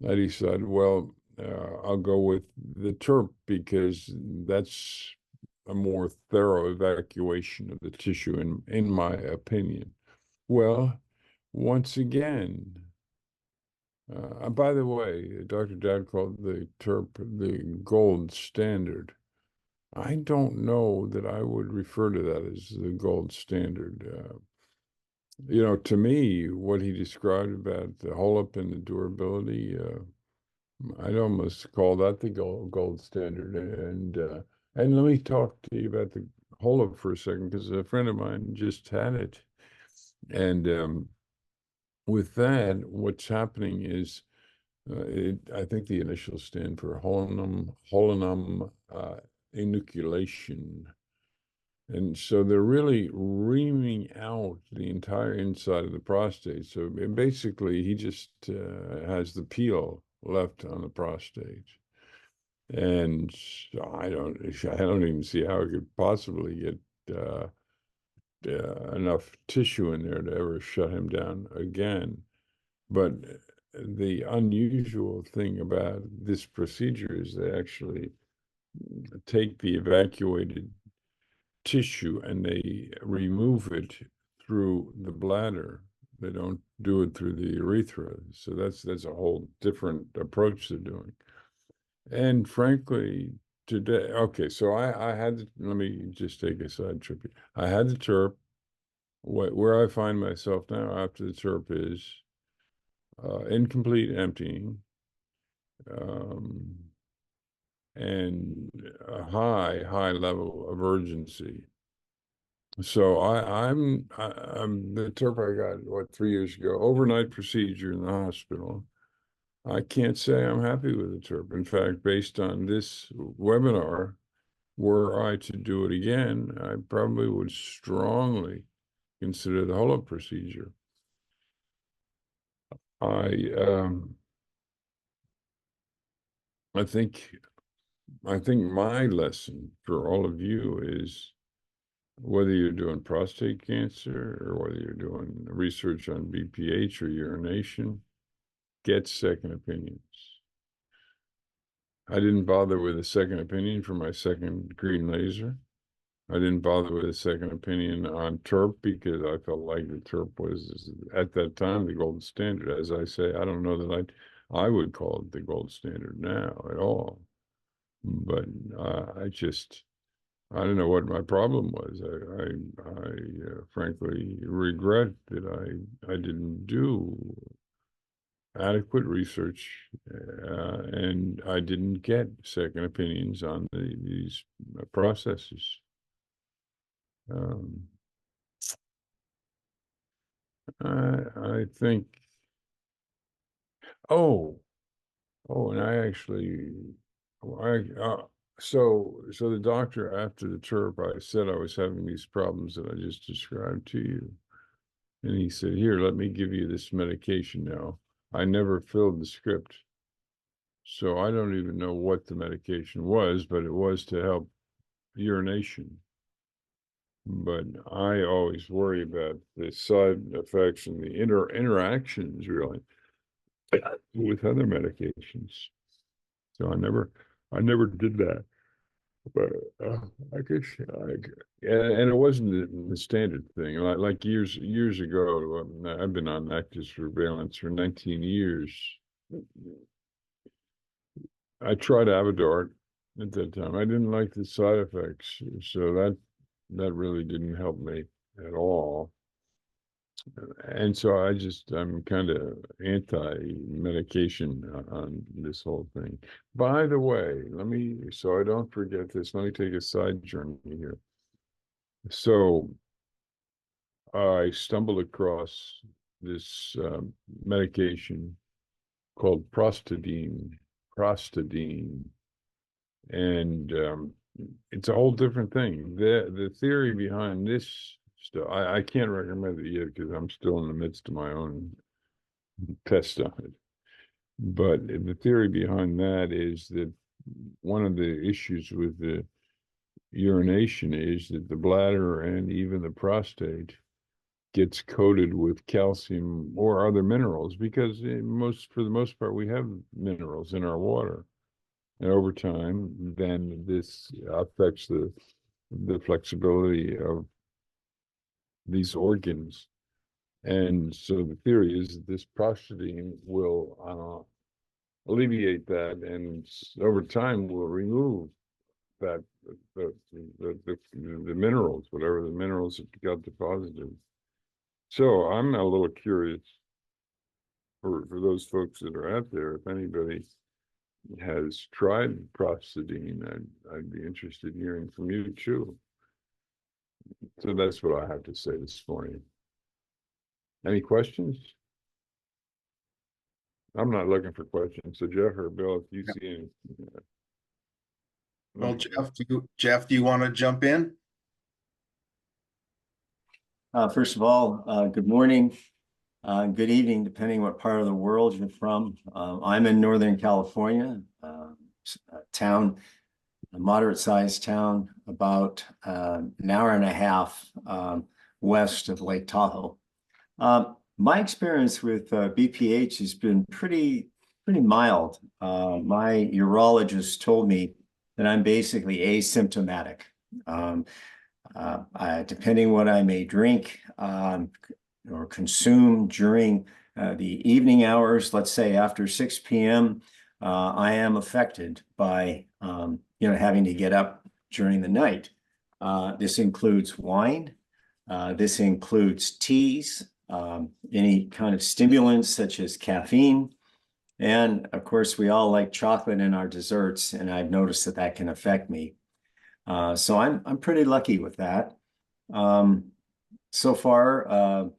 I decided, well, I'll go with the TURP because that's a more thorough evacuation of the tissue, in my opinion. Well, once again, by the way, Dr. Dowd called the TURP the gold standard. I don't know that I would refer to that as the gold standard. To me, what he described about the HoLEP and the durability, I'd almost call that the gold standard. And let me talk to you about the HoLEP for a second, because a friend of mine just had it. And with that, what's happening is, I think the initials stand for holinum enucleation. And so they're really reaming out the entire inside of the prostate. So basically, he just has the peel left on the prostate. And I don't even see how it could possibly get enough tissue in there to ever shut him down again. But the unusual thing about this procedure is they actually take the evacuated tissue and they remove it through the bladder. They don't do it through the urethra. So that's a whole different approach they're doing. And frankly, today, okay, so I had, let me just take a side trip. I had the TURP. Where I find myself now after the TURP is incomplete emptying, and a high level of urgency. So I'm the TURP I got 3 years ago, overnight procedure in the hospital. I can't say I'm happy with the TURP. In fact, based on this webinar, were I to do it again, I probably would strongly consider the HoLEP procedure. I think my lesson for all of you is, whether you're doing prostate cancer or whether you're doing research on BPH or urination, get second opinions. I didn't bother with a second opinion for my second green laser. I didn't bother with a second opinion on TURP because I felt like the TURP was, at that time, the gold standard. As I say, I don't know that I would call it the gold standard now at all. But I don't know what my problem was. I frankly regret that I didn't do adequate research, and I didn't get second opinions on these processes. I think. And I actually, so the doctor, after the TURP, I said I was having these problems that I just described to you. And he said, here, let me give you this medication now. I never filled the script, so I don't even know what the medication was, but it was to help urination. But I always worry about the side effects and the interactions, really, with other medications. So I never did that. But I guess, and it wasn't the standard thing. Like years ago, I've been on active surveillance for 19 years. I tried Avodart, at that time. I didn't like the side effects, so that really didn't help me at all. And so I'm kind of anti-medication on this whole thing. By the way, so I don't forget this, let me take a side journey here. So I stumbled across this medication called prostadine, and it's a whole different thing. The theory behind this stuff, I can't recommend it yet because I'm still in the midst of my own test on it. But the theory behind that is that one of the issues with the urination is that the bladder and even the prostate gets coated with calcium or other minerals because for the most part, we have minerals in our water. And over time, then this affects the flexibility of these organs. And so the theory is that this prostadine will alleviate that, and over time will remove that the minerals, whatever the minerals that got deposited. So I'm a little curious for those folks that are out there, if anybody has tried prostadine, I'd be interested in hearing from you too. So that's what I have to say this morning. Any questions? I'm not looking for questions. So Jeff or Bill, if you see any. Well, Jeff, do you want to jump in? First of all, good morning, good evening, depending what part of the world you're from. I'm in Northern California, a moderate-sized town, about an hour and a half west of Lake Tahoe. My experience with BPH has been pretty mild. My urologist told me that I'm basically asymptomatic. Depending what I may drink or consume during the evening hours, let's say after 6 p.m., I am affected by having to get up during the night. This includes wine. This includes teas, any kind of stimulants such as caffeine. And of course, we all like chocolate in our desserts, and I've noticed that can affect me. So I'm pretty lucky with that. So far,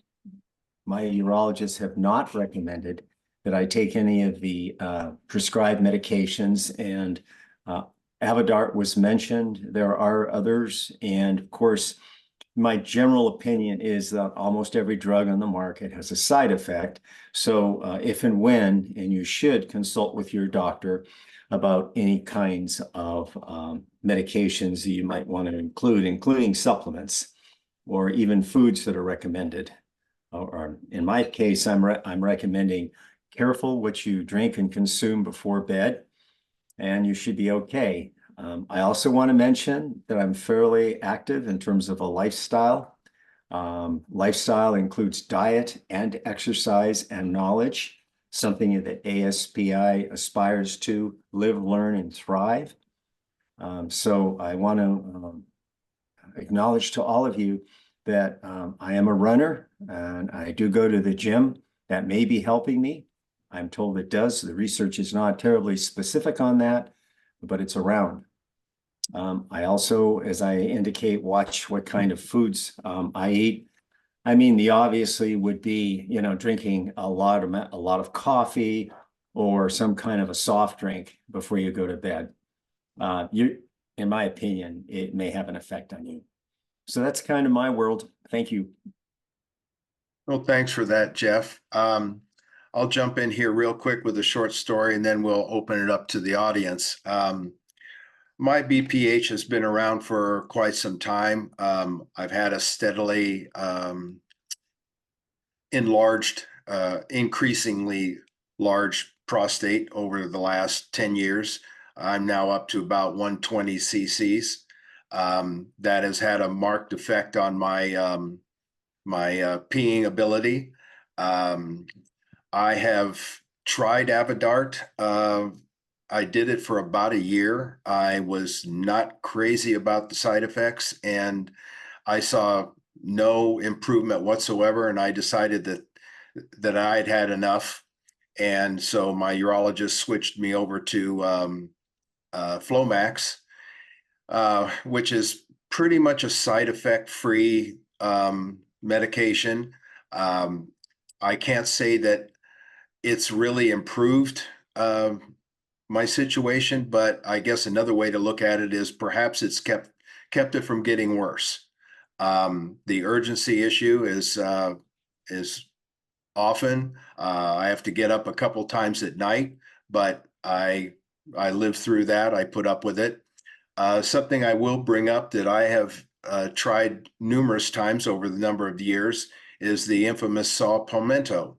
my urologists have not recommended that I take any of the prescribed medications, and Avodart was mentioned. There are others, and of course, my general opinion is that almost every drug on the market has a side effect. So if and when, and you should consult with your doctor about any kinds of medications that you might want to include, including supplements or even foods that are recommended. Or in my case, I'm recommending careful what you drink and consume before bed, and you should be okay. I also want to mention that I'm fairly active in terms of a lifestyle. Lifestyle includes diet and exercise and knowledge, something that ASPI aspires to live, learn, and thrive. So I want to acknowledge to all of you that I am a runner and I do go to the gym. That may be helping me. I'm told it does. The research is not terribly specific on that, but it's around. I also, as I indicate, watch what kind of foods I eat. I mean, the obviously would be, drinking a lot of coffee or some kind of a soft drink before you go to bed. In my opinion, it may have an effect on you. So that's kind of my world. Thank you. Well, thanks for that, Jeff. I'll jump in here real quick with a short story, and then we'll open it up to the audience. My BPH has been around for quite some time. I've had a steadily enlarged, increasingly large prostate over the last 10 years. I'm now up to about 120 cc's. That has had a marked effect on my peeing ability. I have tried Avodart. I did it for about a year. I was not crazy about the side effects, and I saw no improvement whatsoever. And I decided that I'd had enough. And so my urologist switched me over to Flomax, which is pretty much a side effect free medication. I can't say that it's really improved my situation, but I guess another way to look at it is perhaps it's kept it from getting worse. The urgency issue is often I have to get up a couple times at night, but I live through that. I put up with it. Something I will bring up that I have tried numerous times over the number of years is the infamous saw palmetto.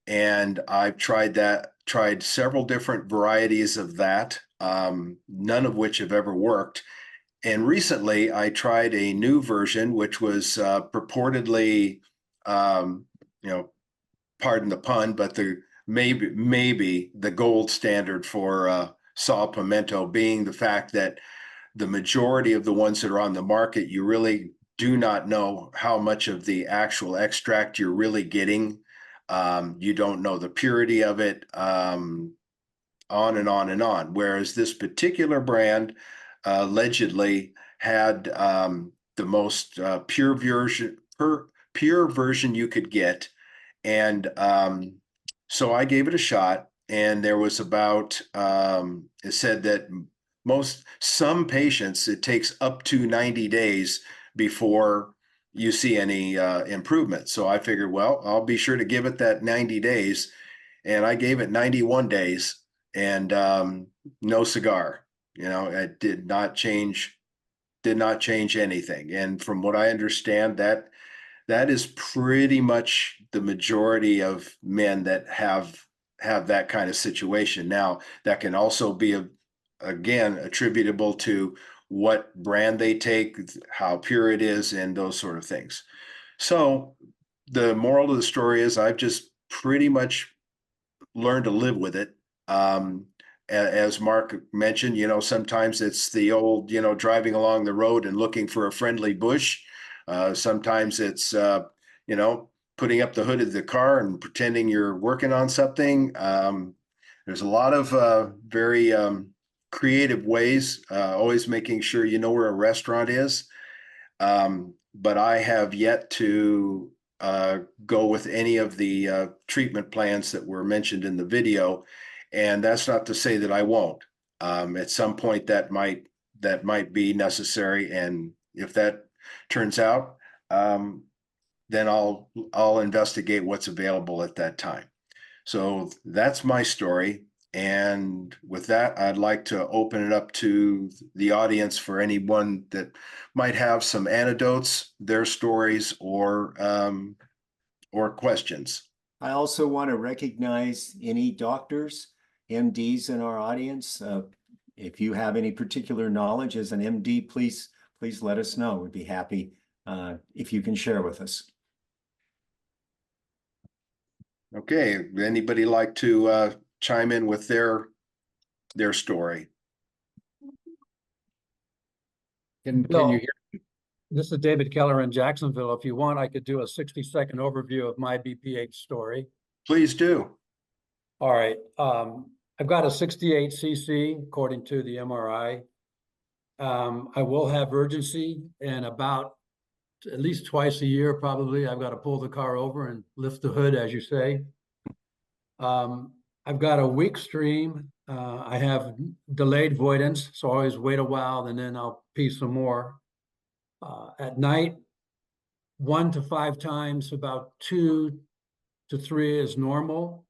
And I've tried several different varieties of that, none of which have ever worked. And recently I tried a new version, which was purportedly, pardon the pun, but the maybe the gold standard for saw palmetto, being the fact that the majority of the ones that are on the market, you really do not know how much of the actual extract you're really getting. You don't know the purity of it, on and on and on. Whereas this particular brand allegedly had the most pure version you could get. And so I gave it a shot, and there was about, it said that some patients, it takes up to 90 days before you see any improvement. So I figured, well, I'll be sure to give it that 90 days. And I gave it 91 days and no cigar. It did not change anything. And from what I understand, that is pretty much the majority of men that have that kind of situation. Now, that can also be again attributable to what brand they take, how pure it is, and those sort of things. So the moral of the story is I've just pretty much learned to live with it. As Mark mentioned, sometimes it's the old, driving along the road and looking for a friendly bush. Sometimes it's, putting up the hood of the car and pretending you're working on something. There's a lot of very creative ways, always making sure you know where a restaurant is. But I have yet to go with any of the treatment plans that were mentioned in the video. And that's not to say that I won't. At some point that might be necessary. And if that turns out, then I'll investigate what's available at that time. So that's my story. And with that, I'd like to open it up to the audience for anyone that might have some anecdotes, their stories, or questions. I also want to recognize any doctors, MDs in our audience. If you have any particular knowledge as an MD, please let us know. We'd be happy if you can share with us. Okay, anybody like to chime in with their story? Can you hear? This is David Keller in Jacksonville. If you want, I could do a 60-second overview of my BPH story. Please do. All right. I've got a 68 cc according to the MRI. I will have urgency, and about at least twice a year, probably, I've got to pull the car over and lift the hood, as you say. I've got a weak stream. I have delayed voidance, so I always wait a while and then I'll pee some more. At night, 1 to 5 times, about 2 to 3 is normal.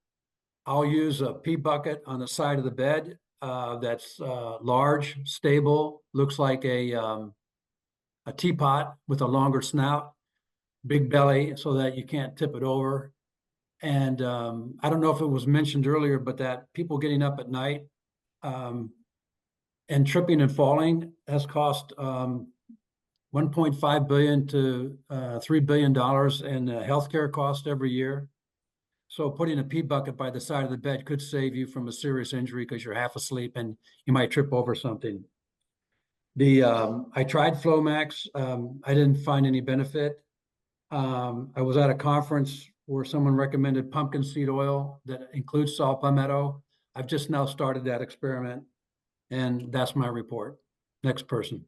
I'll use a pee bucket on the side of the bed that's large, stable, looks like a teapot with a longer snout, big belly, so that you can't tip it over. And I don't know if it was mentioned earlier, but that people getting up at night and tripping and falling has cost $1.5 billion to $3 billion in healthcare costs every year. So putting a pee bucket by the side of the bed could save you from a serious injury because you're half asleep and you might trip over something. I tried Flomax. I didn't find any benefit. I was at a conference where someone recommended pumpkin seed oil that includes saw palmetto. I've just now started that experiment, and that's my report. Next person.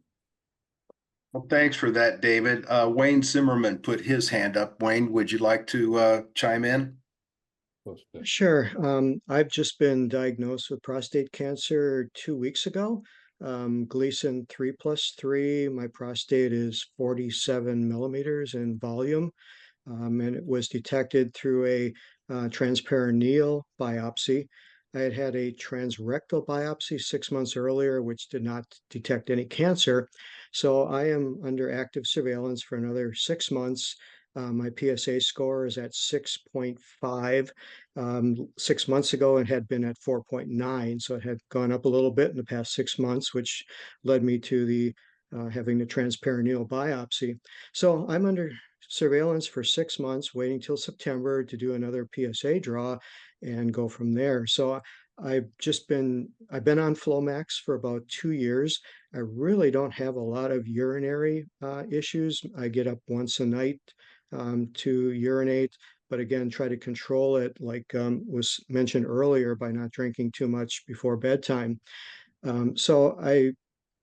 Well, thanks for that, David. Wayne Zimmerman put his hand up. Wayne, would you like to chime in? Sure. I've just been diagnosed with prostate cancer 2 weeks ago. Gleason 3+3. My prostate is 47 millimeters in volume, and it was detected through a transperineal biopsy. I had had a transrectal biopsy 6 months earlier, which did not detect any cancer. So I am under active surveillance for another 6 months. My PSA score is at 6.5. 6 months ago, it had been at 4.9. So it had gone up a little bit in the past 6 months, which led me to the having the transperineal biopsy. So I'm under surveillance for 6 months, waiting till September to do another PSA draw and go from there. So I've been on Flomax for about 2 years. I really don't have a lot of urinary issues. I get up once a night to urinate, but again, try to control it, like was mentioned earlier, by not drinking too much before bedtime. So I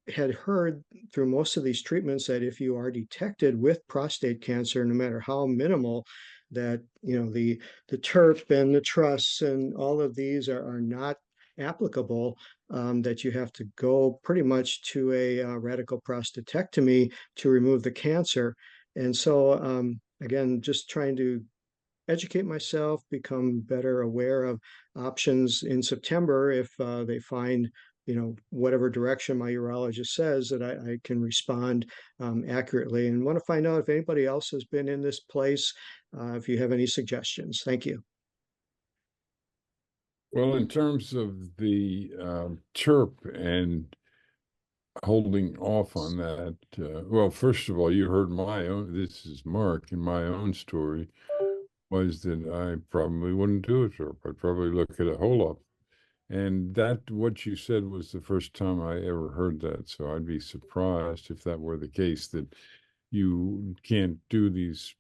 had heard through most of these treatments that if you are detected with prostate cancer, no matter how minimal, that the TURP and the truss and all of these are not applicable, that you have to go pretty much to a radical prostatectomy to remove the cancer. And so again, just trying to educate myself, become better aware of options in September if they find whatever direction my urologist says, that I can respond accurately, and want to find out if anybody else has been in this place, if you have any suggestions. Thank you. Well, in terms of the TURP and holding off on that, well, first of all, you heard my own, this is Mark, and my own story was that I probably wouldn't do a TURP. I'd probably look at a HoLEP. And that, what you said, was the first time I ever heard that. So I'd be surprised if that were the case, that you can't do these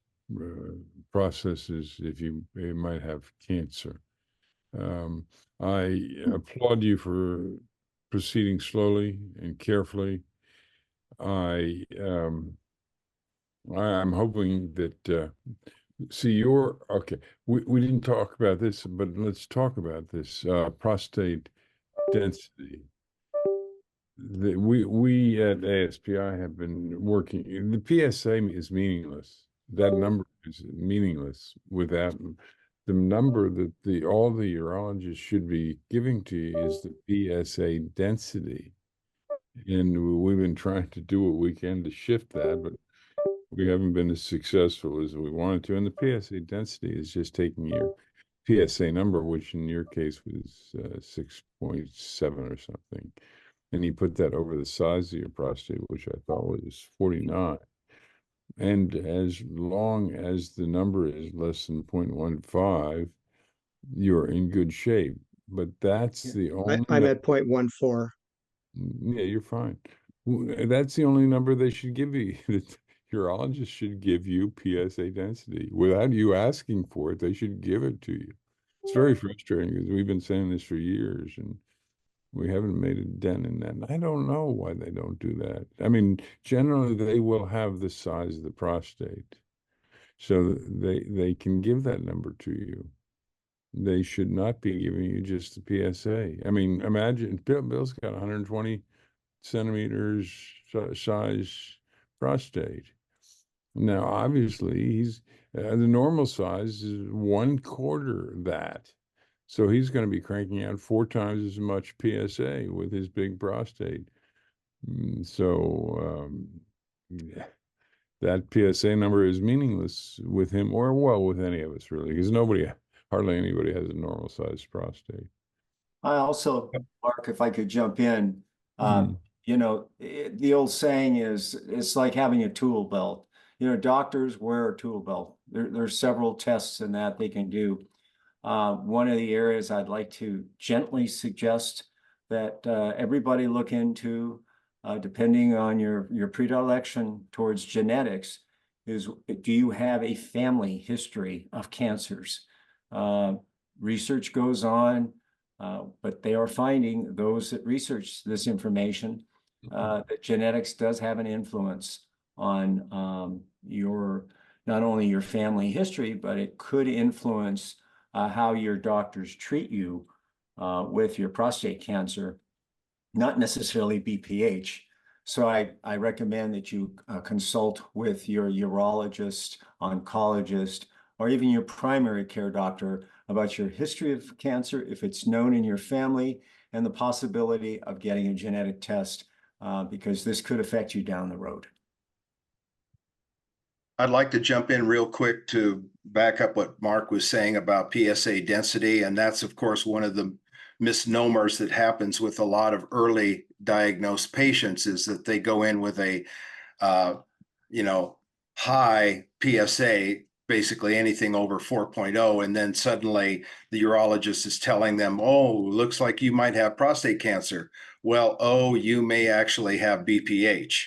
processes if you might have cancer. I applaud you for proceeding slowly and carefully. I'm hoping that see, okay. We didn't talk about this, but let's talk about this prostate density. We at ASPI have been working. The PSA is meaningless. That number is meaningless without the number that all the urologists should be giving to you is the PSA density. And we've been trying to do what we can to shift that, but we haven't been as successful as we wanted to. And the PSA density is just taking your PSA number, which in your case was 6.7 or something, and you put that over the size of your prostate, which I thought was 49. And as long as the number is less than 0.15, you're in good shape. But that's the only I'm at 0.14. Yeah, you're fine. That's the only number they should give you. The urologist should give you PSA density without you asking for it. They should give it to you. It's very frustrating because we've been saying this for years and we haven't made a dent in that. And I don't know why they don't do that. I mean, generally they will have the size of the prostate, so they can give that number to you. They should not be giving you just the PSA. I mean, imagine Bill's got 120 centimeters size prostate. Now, obviously, he's the normal size is 1/4 that. So he's going to be cranking out 4 times as much PSA with his big prostate. So that PSA number is meaningless with him, or well, with any of us really, because hardly anybody has a normal sized prostate. I also, Mark, if I could jump in, the old saying is, it's like having a tool belt. Doctors wear a tool belt. There's several tests in that they can do. one of the areas I'd like to gently suggest that everybody look into, depending on your predilection towards genetics, is do you have a family history of cancers? Research goes on, but they are finding, those that research this information, that genetics does have an influence on not only your family history, but it could influence how your doctors treat you with your prostate cancer, not necessarily BPH. So I recommend that you consult with your urologist, oncologist, or even your primary care doctor about your history of cancer, if it's known in your family, and the possibility of getting a genetic test, because this could affect you down the road. I'd like to jump in real quick to back up what Mark was saying about PSA density. And that's, of course, one of the misnomers that happens with a lot of early diagnosed patients, is that they go in with a, high PSA, basically anything over 4.0. And then suddenly the urologist is telling them, oh, looks like you might have prostate cancer. Well, oh, you may actually have BPH.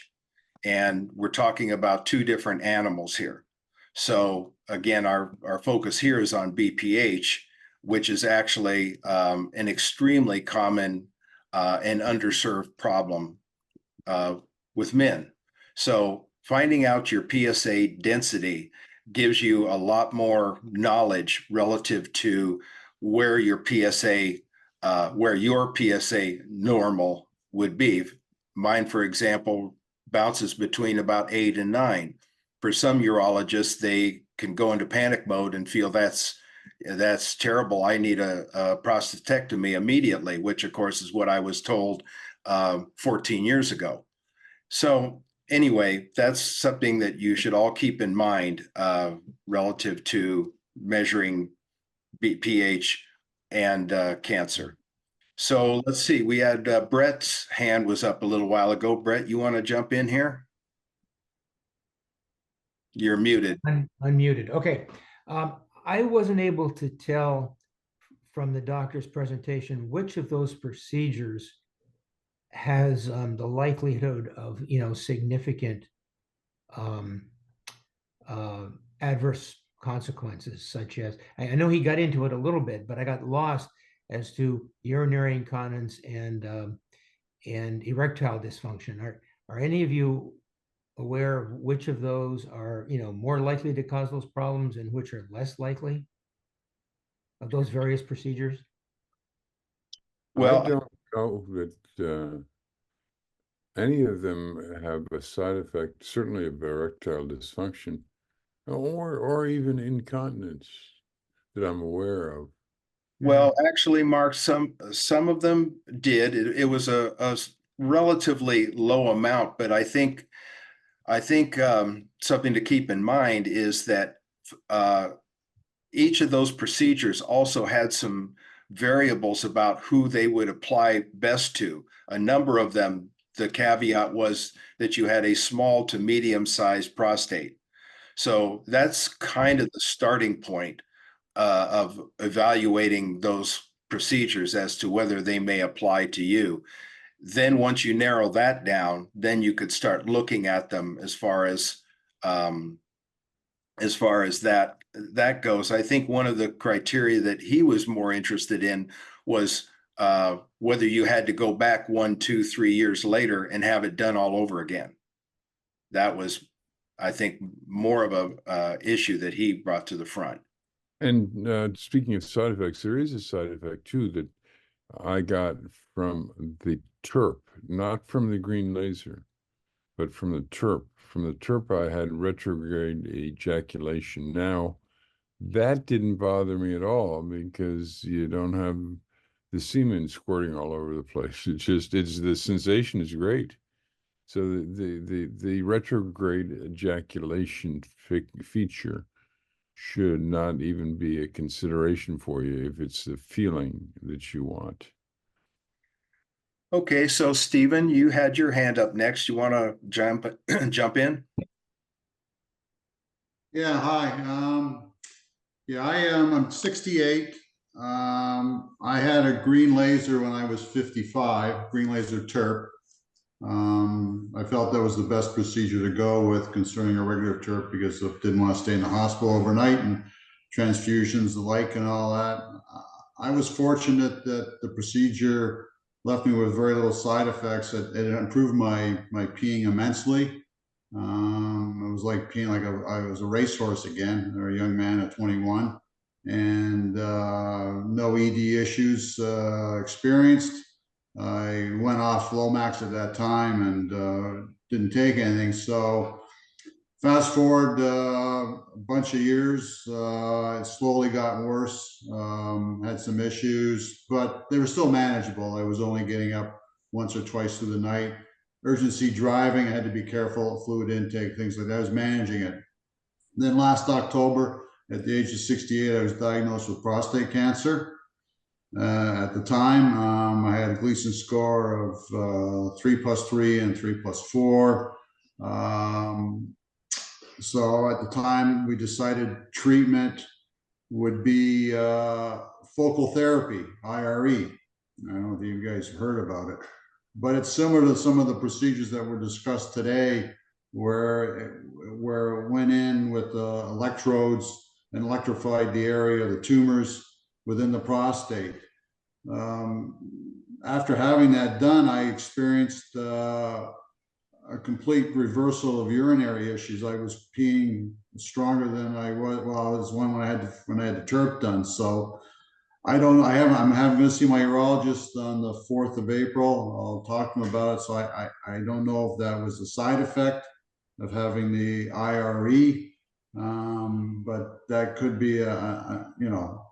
And we're talking about two different animals here. So again, our focus here is on BPH, which is actually an extremely common and underserved problem with men. So finding out your PSA density gives you a lot more knowledge relative to where your PSA normal would be. Mine, for example, bounces between about 8 and 9. For some urologists, they can go into panic mode and feel that's terrible. I need a prostatectomy immediately, which of course is what I was told 14 years ago. So anyway, that's something that you should all keep in mind relative to measuring BPH and cancer. So let's see, we had Brett's hand was up a little while ago. Brett, you want to jump in here? You're muted. I'm unmuted. Okay. I wasn't able to tell from the doctor's presentation which of those procedures has the likelihood of, significant adverse consequences, such as, I know he got into it a little bit, but I got lost as to urinary incontinence and erectile dysfunction. Are any of you aware of which of those are, more likely to cause those problems and which are less likely of those various procedures? Well, I don't know that any of them have a side effect, certainly of erectile dysfunction, or even incontinence that I'm aware of. well, actually, Mark, some of them did. It was a relatively low amount, but I think something to keep in mind is that each of those procedures also had some variables about who they would apply best to. A number of them, the caveat was that you had a small to medium-sized prostate. So that's kind of the starting point of evaluating those procedures as to whether they may apply to you. Then once you narrow that down, then you could start looking at them as far as that goes. I think one of the criteria that he was more interested in was whether you had to go back 1, 2, 3 years later and have it done all over again. That was, I think, more of a issue that he brought to the front. And speaking of side effects, there is a side effect too that I got from the TURP, not from the green laser, but from the TURP. From the TURP, I had retrograde ejaculation. Now, that didn't bother me at all because you don't have the semen squirting all over the place. The sensation is great. So the retrograde ejaculation feature should not even be a consideration for you if it's the feeling that you want. Okay, so Stephen, you had your hand up next. You want to jump in? Yeah, hi. I'm 68. I had a green laser when I was 55, green laser TURP. I felt that was the best procedure to go with concerning a regular TURP because I didn't want to stay in the hospital overnight and transfusions, the like, and all that. I was fortunate that the procedure left me with very little side effects. It improved my peeing immensely. It was like peeing like I was a racehorse again, or a young man at 21, and no ED issues experienced. I went off Lomax at that time and didn't take anything. So fast forward a bunch of years, it slowly got worse. Had some issues, but they were still manageable. I was only getting up once or twice through the night. Urgency driving, I had to be careful, fluid intake, things like that. I was managing it. Then last October, at the age of 68, I was diagnosed with prostate cancer. At the time, I had a Gleason score of 3+3 and 3+4. So at the time, we decided treatment would be focal therapy, IRE. I don't know if you guys have heard about it, but it's similar to some of the procedures that were discussed today, where it went in with electrodes and electrified the area of the tumors within the prostate. After having that done, I experienced a complete reversal of urinary issues. I was peeing stronger than I was. Well, I was when I had the TURP done. So I'm having to see my urologist on the 4th of April. I'll talk to him about it. So I don't know if that was a side effect of having the IRE, but that could be you know,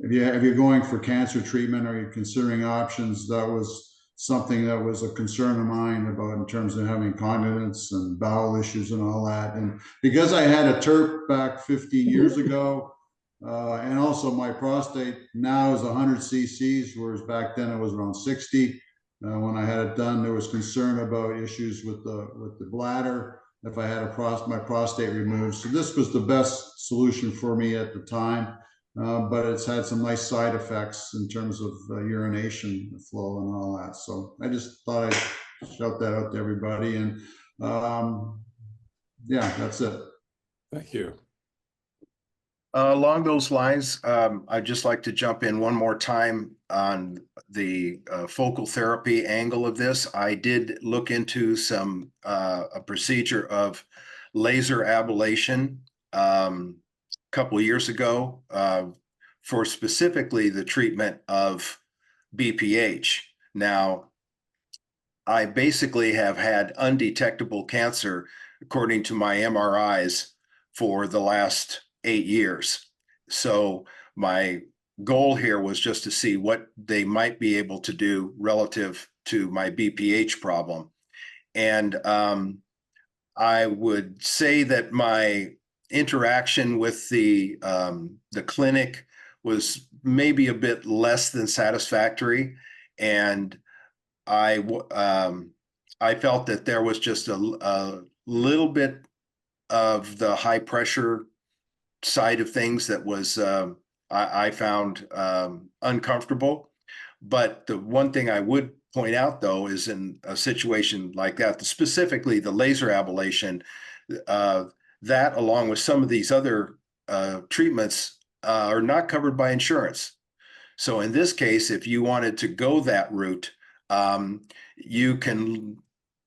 if you're going for cancer treatment or you're considering options, that was something that was a concern of mine about in terms of having continence and bowel issues and all that. And because I had a TURP back 15 years ago, and also my prostate now is 100 cc's, whereas back then it was around 60. When I had it done, there was concern about issues with the bladder if I had my prostate removed. So this was the best solution for me at the time. But it's had some nice side effects in terms of urination flow and all that. So I just thought I'd shout that out to everybody. And yeah, that's it. Thank you. Along those lines, I'd just like to jump in one more time on the focal therapy angle of this. I did look into a procedure of laser ablation couple of years ago for specifically the treatment of BPH. Now, I basically have had undetectable cancer, according to my MRIs, for the last 8 years. So my goal here was just to see what they might be able to do relative to my BPH problem. And I would say that my interaction with the clinic was maybe a bit less than satisfactory, and I felt that there was just a little bit of the high pressure side of things that was I found uncomfortable. But the one thing I would point out, though, is in a situation like that, specifically the laser ablation, that along with some of these other treatments are not covered by insurance. So in this case, if you wanted to go that route, you can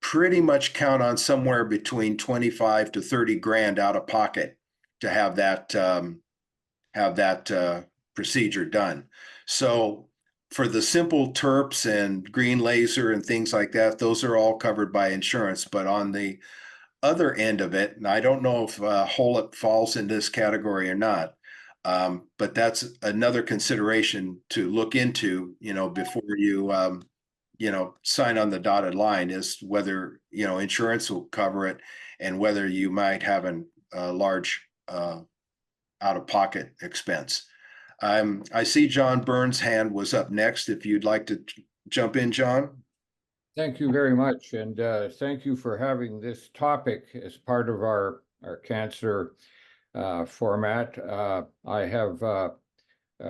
pretty much count on somewhere between 25 to 30 grand out of pocket to have that procedure done. So for the simple TURPs and green laser and things like that, those are all covered by insurance. But on the other end of it, and I don't know if HoLEP falls in this category or not, but that's another consideration to look into, before you, sign on the dotted line, is whether, insurance will cover it and whether you might have a large out-of-pocket expense. I see John Burns' hand was up next. If you'd like to jump in, John. Thank you very much, and thank you for having this topic as part of our cancer format. I have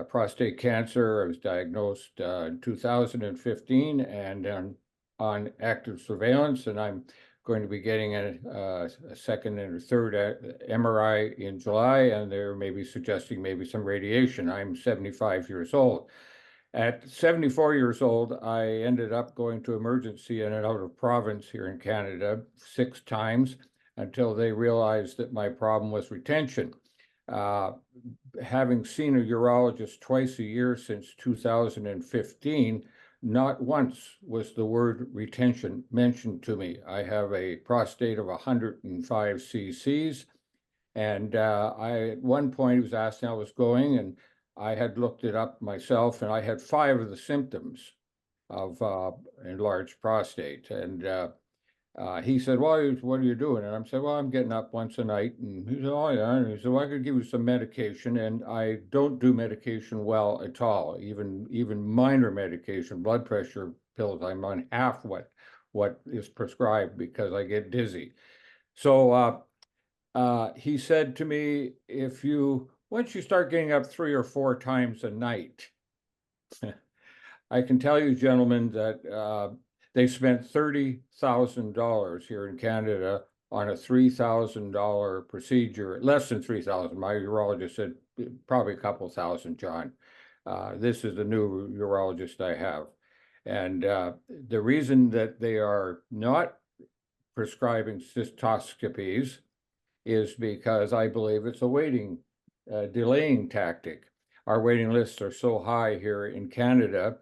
prostate cancer. I was diagnosed in 2015 and on active surveillance, and I'm going to be getting a second and a third MRI in July, and they're maybe suggesting maybe some radiation. I'm 75 years old. At 74 years old, I ended up going to emergency in and out of province here in Canada 6 times until they realized that my problem was retention. Having seen a urologist twice a year since 2015, not once was the word retention mentioned to me. I have a prostate of 105 cc's, and at one point he was asking how I was going, and I had looked it up myself, and I had 5 of the symptoms of enlarged prostate. And he said, well, what are you doing? And I said, well, I'm getting up once a night. And he said, oh, yeah. And he said, well, I could give you some medication. And I don't do medication well at all, even minor medication, blood pressure pills. I'm on half what is prescribed because I get dizzy. So he said to me, once you start getting up 3 or 4 times a night, I can tell you, gentlemen, that they spent $30,000 here in Canada on a $3,000 procedure, less than 3,000. My urologist said probably a couple thousand, John. This is the new urologist I have. And the reason that they are not prescribing cystoscopies is because I believe it's a delaying tactic. Our waiting lists are so high here in Canada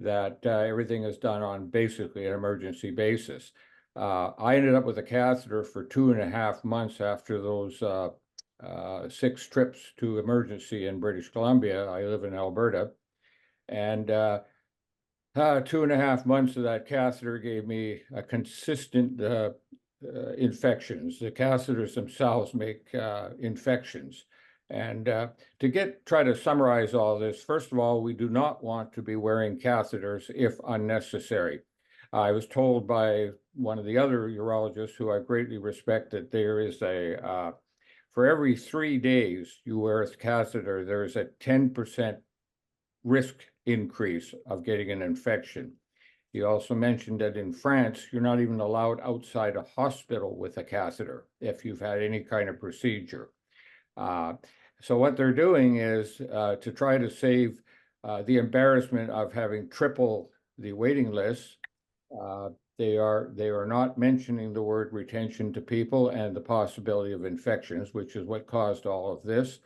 that everything is done on basically an emergency basis. I ended up with a catheter for 2.5 months after those 6 trips to emergency in British Columbia. I live in Alberta. And 2.5 months of that catheter gave me a consistent infections. The catheters themselves make infections. And try to summarize all this, first of all, we do not want to be wearing catheters if unnecessary. I was told by one of the other urologists who I greatly respect that there is for every 3 days you wear a catheter, there is a 10% risk increase of getting an infection. He also mentioned that in France, you're not even allowed outside a hospital with a catheter if you've had any kind of procedure. So what they're doing is to try to save the embarrassment of having triple the waiting list. They are not mentioning the word retention to people and the possibility of infections, which is what caused all of this.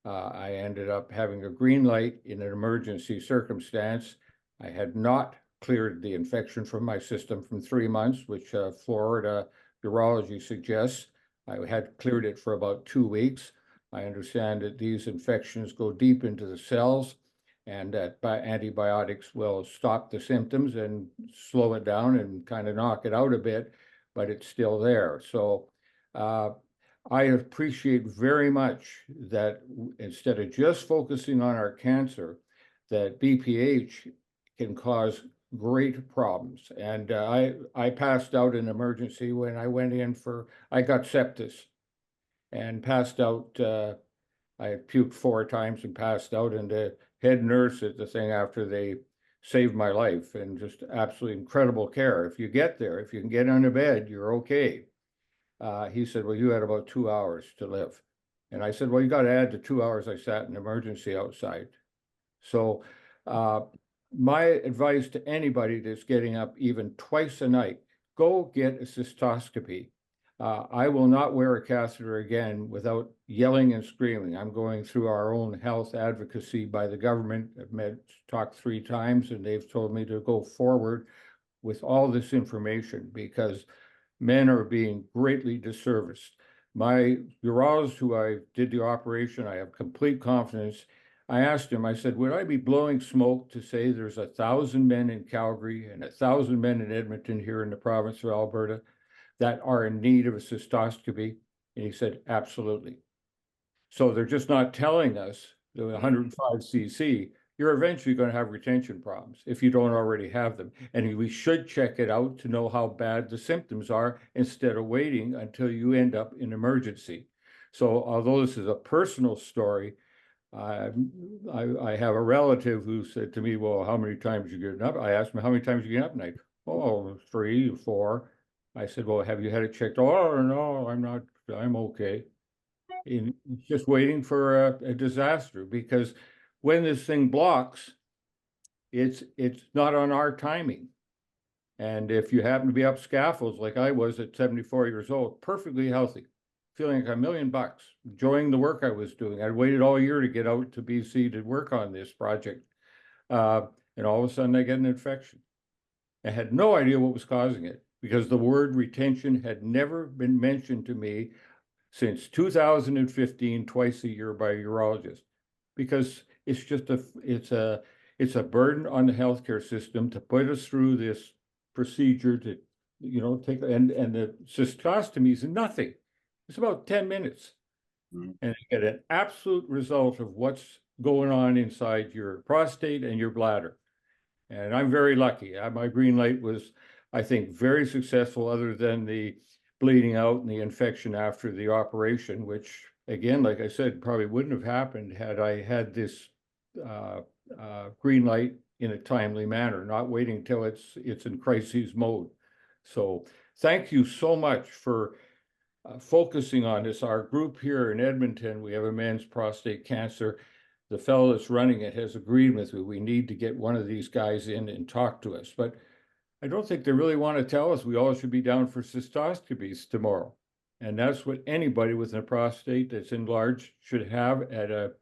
I ended up having a green light in an emergency circumstance. I had not cleared the infection from my system from 3 months, which Florida urology suggests. I had cleared it for about 2 weeks. I understand that these infections go deep into the cells and that antibiotics will stop the symptoms and slow it down and kind of knock it out a bit, but it's still there. So I appreciate very much that instead of just focusing on our cancer, that BPH can cause great problems. And I passed out in emergency when I went in I got sepsis and passed out. I had puked 4 times and passed out, and the head nurse at the thing after they saved my life, and just absolutely incredible care. If you get there, if you can get on a bed, you're okay. He said, well, you had about 2 hours to live. And I said, well, you got to add the 2 hours I sat in emergency outside. So my advice to anybody that's getting up even twice a night, go get a cystoscopy. I will not wear a catheter again without yelling and screaming. I'm going through our own health advocacy by the government. I've talked 3 times, and they've told me to go forward with all this information because men are being greatly disserviced. My urologist, who I did the operation, I have complete confidence. I asked him, I said, would I be blowing smoke to say there's 1,000 men in Calgary and 1,000 men in Edmonton here in the province of Alberta that are in need of a cystoscopy? And he said, absolutely. So they're just not telling us the 105 cc, you're eventually going to have retention problems if you don't already have them. And we should check it out to know how bad the symptoms are instead of waiting until you end up in emergency. So although this is a personal story, I have a relative who said to me, well, how many times you getting up? I asked him, how many times you get up at night? Oh, 3, 4. I said, well, have you had it checked? Oh, no, I'm not, I'm okay. And just waiting for a disaster, because when this thing blocks, it's not on our timing. And if you happen to be up scaffolds like I was at 74 years old, perfectly healthy, feeling like $1 million, enjoying the work I was doing. I'd waited all year to get out to BC to work on this project. And all of a sudden I get an infection. I had no idea what was causing it, because the word retention had never been mentioned to me since 2015, twice a year by a urologist, because it's just it's a burden on the healthcare system to put us through this procedure to, take, and the cystostomy is nothing. It's about 10 minutes. And you get an absolute result of what's going on inside your prostate and your bladder. And I'm very lucky. My GreenLight was, I think, very successful, other than the bleeding out and the infection after the operation, which, again, like I said, probably wouldn't have happened had I had this GreenLight in a timely manner, not waiting until it's in crisis mode. So thank you so much for focusing on this. Our group here in Edmonton, we have a men's prostate cancer. The fellow that's running it has agreed with me. We need to get one of these guys in and talk to us. But I don't think they really want to tell us we all should be down for cystoscopies tomorrow. And that's what anybody with a prostate that's enlarged should have at a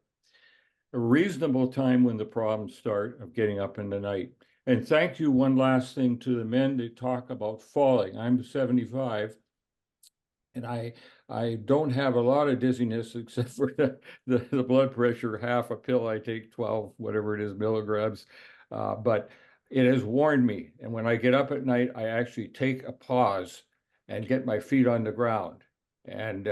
reasonable time when the problems start of getting up in the night. And thank you, one last thing, to the men that talk about falling. I'm 75, and I don't have a lot of dizziness except for the blood pressure, half a pill I take, 12, whatever it is, milligrams. But it has warned me. And when I get up at night, I actually take a pause and get my feet on the ground. And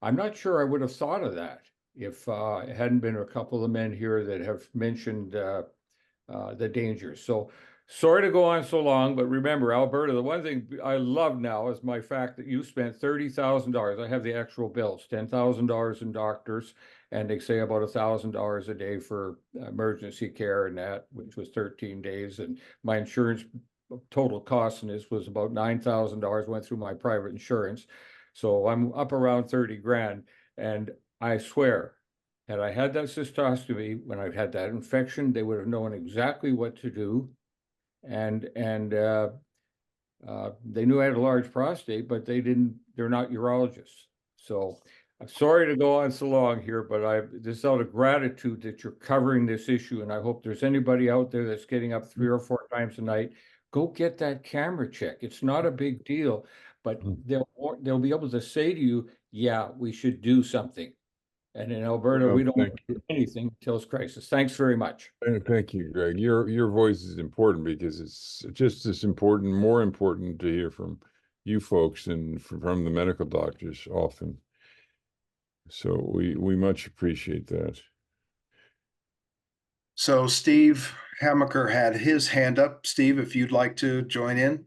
I'm not sure I would have thought of that if it hadn't been a couple of men here that have mentioned the dangers. So sorry to go on so long, but remember, Alberta, the one thing I love now is my fact that you spent $30,000. I have the actual bills, $10,000 in doctors, and they say about $1,000 a day for emergency care, and that, which was 13 days. And my insurance total cost in this was about $9,000, went through my private insurance. So I'm up around 30 grand. And I swear, had I had that cystostomy, when I had that infection, they would have known exactly what to do. And they knew I had a large prostate, but they're not urologists. So I'm sorry to go on so long here, but just out of gratitude that you're covering this issue. And I hope there's anybody out there that's getting up 3 or 4 times a night, go get that camera check. It's not a big deal, but they'll be able to say to you, yeah, we should do something. And in Alberta, we don't do anything until it's crisis. Thanks very much. Thank you, Greg. Your voice is important, because it's just as important, more important to hear from you folks and from the medical doctors often. So we much appreciate that. So Steve Hamaker had his hand up. Steve, if you'd like to join in.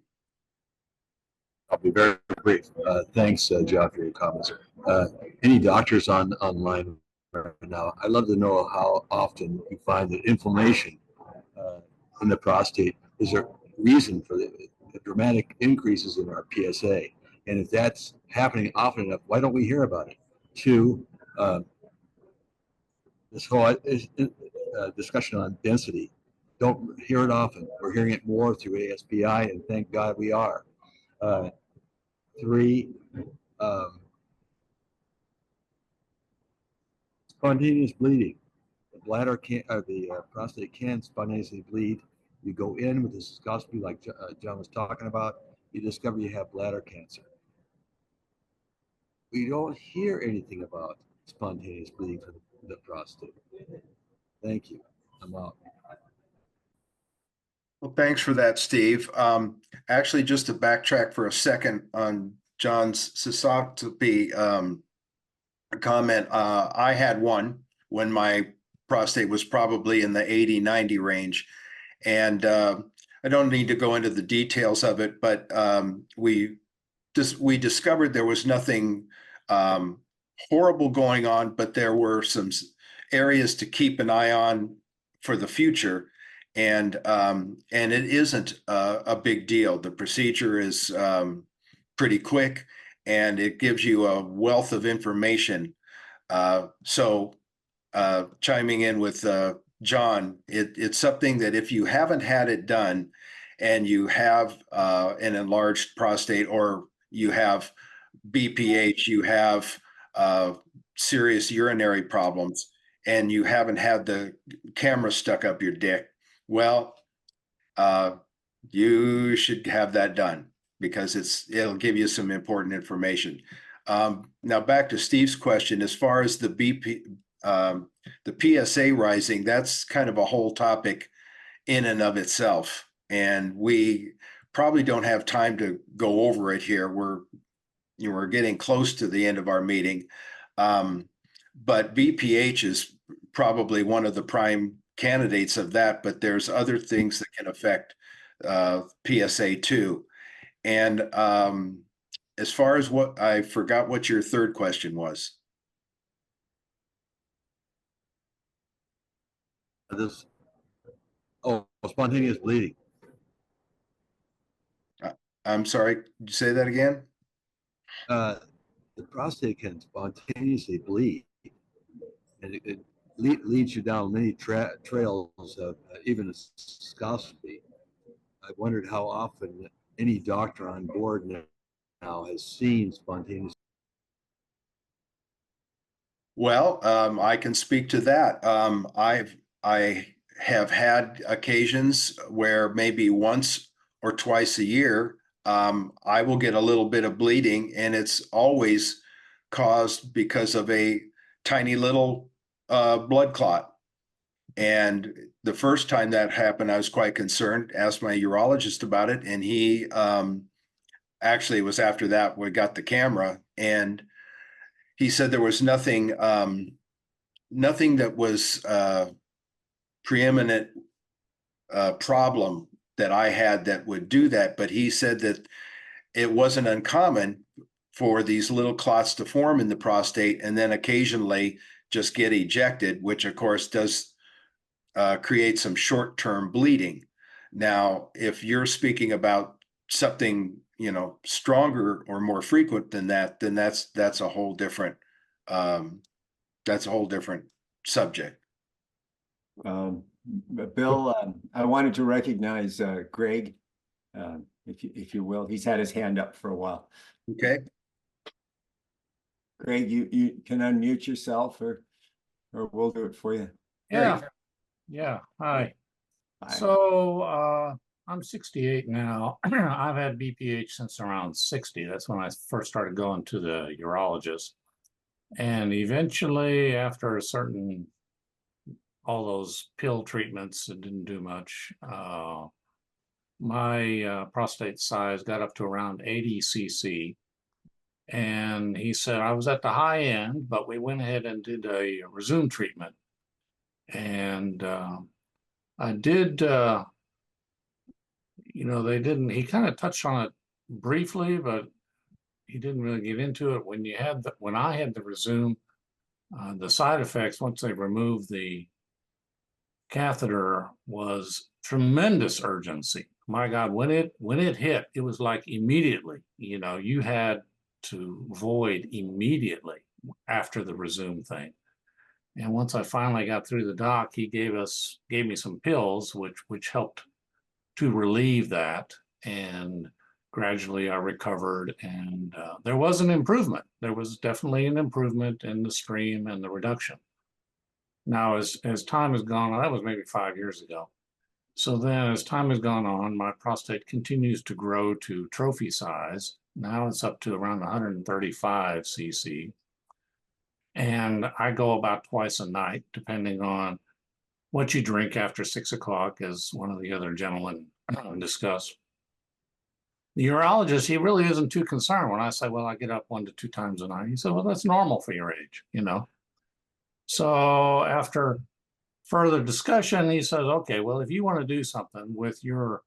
I'll be very brief. Thanks, John, for your comments. Any doctors online right now, I'd love to know how often you find that inflammation in the prostate is a reason for the dramatic increases in our PSA. And if that's happening often enough, why don't we hear about it? 2, this whole discussion on density, don't hear it often. We're hearing it more through ASPI, and thank God we are. 3, spontaneous bleeding. The bladder can, the prostate can spontaneously bleed. You go in with a cystoscopy, like John was talking about, you discover you have bladder cancer. We don't hear anything about spontaneous bleeding for the prostate. Thank you. I'm out. Well, thanks for that, Steve. Actually, just to backtrack for a second on John's cystoscopy comment, I had one when my prostate was probably in the 80-90 range. And I don't need to go into the details of it, but we discovered there was nothing horrible going on, but there were some areas to keep an eye on for the future. And it isn't a big deal. The procedure is pretty quick, and it gives you a wealth of information. Chiming in with John, it's something that if you haven't had it done and you have an enlarged prostate, or you have BPH, you have serious urinary problems, and you haven't had the camera stuck up your dick, well, you should have that done, because it'll give you some important information. Now back to Steve's question, as far as the PSA rising, that's kind of a whole topic in and of itself, and we probably don't have time to go over it here. We're getting close to the end of our meeting, but BPH is probably one of the prime candidates of that, but there's other things that can affect PSA too. And as far as I forgot what your third question was. Spontaneous bleeding. I'm sorry, did you say that again? The prostate can spontaneously bleed, and it leads you down many trails of even a cystoscopy. I wondered how often any doctor on board now has seen spontaneous. Well, I can speak to that. I have had occasions where maybe once or twice a year, I will get a little bit of bleeding, and it's always caused because of a tiny little blood clot. And the first time that happened, I was quite concerned, asked my urologist about it, and he actually, it was after that we got the camera, and he said there was nothing that was preeminent problem that I had that would do that, but he said that it wasn't uncommon for these little clots to form in the prostate and then occasionally just get ejected, which of course does create some short-term bleeding. Now, if you're speaking about something, stronger or more frequent than that, then that's a whole different subject. Bill, I wanted to recognize Greg, if you will. He's had his hand up for a while. Okay. Greg, you can unmute yourself, or we'll do it for you. Yeah. Yeah. Hi. Hi. So I'm 68 now. I've had BPH since around 60. That's when I first started going to the urologist. And eventually, after all those pill treatments, it didn't do much. My prostate size got up to around 80 cc. And he said I was at the high end, but we went ahead and did a Rezum treatment. And I did, he kind of touched on it briefly, but he didn't really get into it. When I had the Rezum, the side effects, once they removed the catheter, was tremendous urgency. My God, when it hit, it was like immediately, you had to void immediately after the Rezum thing. And once I finally got through the doc, he gave me some pills, which helped to relieve that. And gradually I recovered, and there was an improvement. There was definitely an improvement in the stream and the reduction. Now, as time has gone on, that was maybe 5 years ago. So then as time has gone on, my prostate continues to grow to trophy size. Now it's up to around 135 cc. And I go about twice a night, depending on what you drink after 6 o'clock, as one of the other gentlemen discussed. The urologist, he really isn't too concerned when I say, well, I get up 1 to 2 times a night. He said, well, that's normal for your age, So after further discussion, he says, okay, well, if you want to do something with your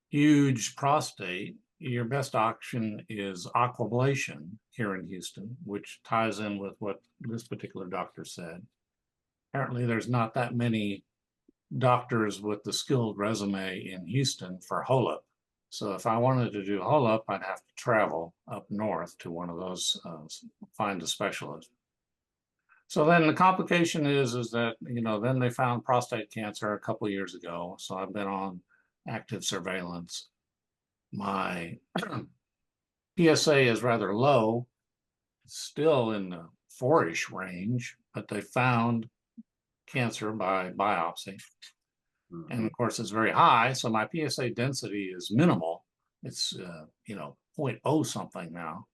huge prostate, your best option is Aquablation here in Houston, which ties in with what this particular doctor said. apparently there's not that many doctors with the skilled resume in Houston for HoLEP. So if I wanted to do HoLEP, I'd have to travel up north to one of those, find a specialist. So then the complication is that, then they found prostate cancer a couple of years ago. So I've been on active surveillance. My PSA is rather low, still in the 4-ish range, but they found cancer by biopsy. And of course, it's very high. So my PSA density is minimal. It's, 0.0 something now.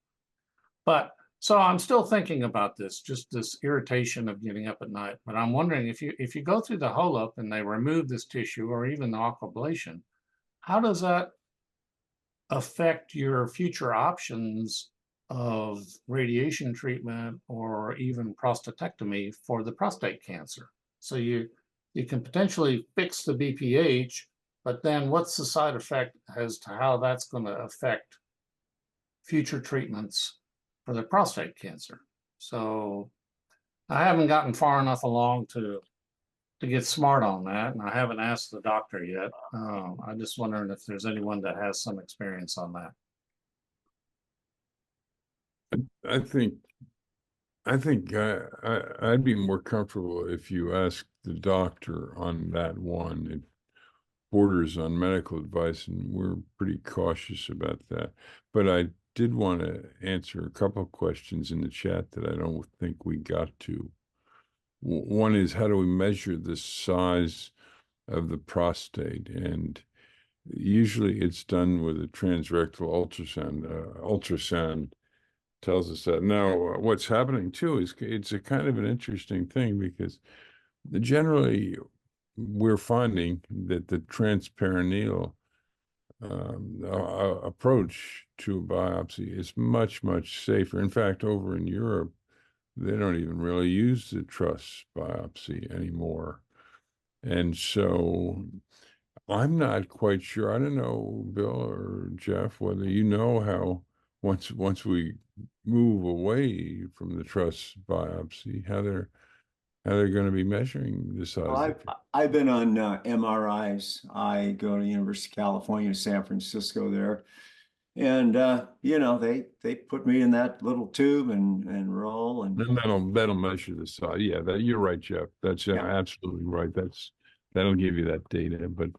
But so I'm still thinking about this, just this irritation of getting up at night. But I'm wondering if you go through the HoLEP and they remove this tissue or even the aquablation, how does that affect your future options of radiation treatment or even prostatectomy for the prostate cancer? So you can potentially fix the BPH, but then what's the side effect as to how that's going to affect future treatments for the prostate cancer? So I haven't gotten far enough along to get smart on that, and I haven't asked the doctor yet. I'm just wondering if there's anyone that has some experience on that. I think I'd be more comfortable if you asked the doctor on that one. It borders on medical advice, and we're pretty cautious about that. But I did want to answer a couple of questions in the chat that I don't think we got to. One is, how do we measure the size of the prostate? And usually it's done with a transrectal ultrasound. Ultrasound tells us that. Now, what's happening too is it's a kind of an interesting thing, because generally we're finding that the transperineal approach to biopsy is much, much safer. In fact, over in Europe, they don't even really use the truss biopsy anymore. And so I'm not quite sure. I don't know, Bill or Jeff, whether you know how once we move away from the truss biopsy, how they're going to be measuring the size. Well, I've been on MRIs. I go to University of California, San Francisco there. And they put me in that little tube and roll, and that'll measure the size. Yeah, you're right, Jeff. That's absolutely right. That'll give you that data. But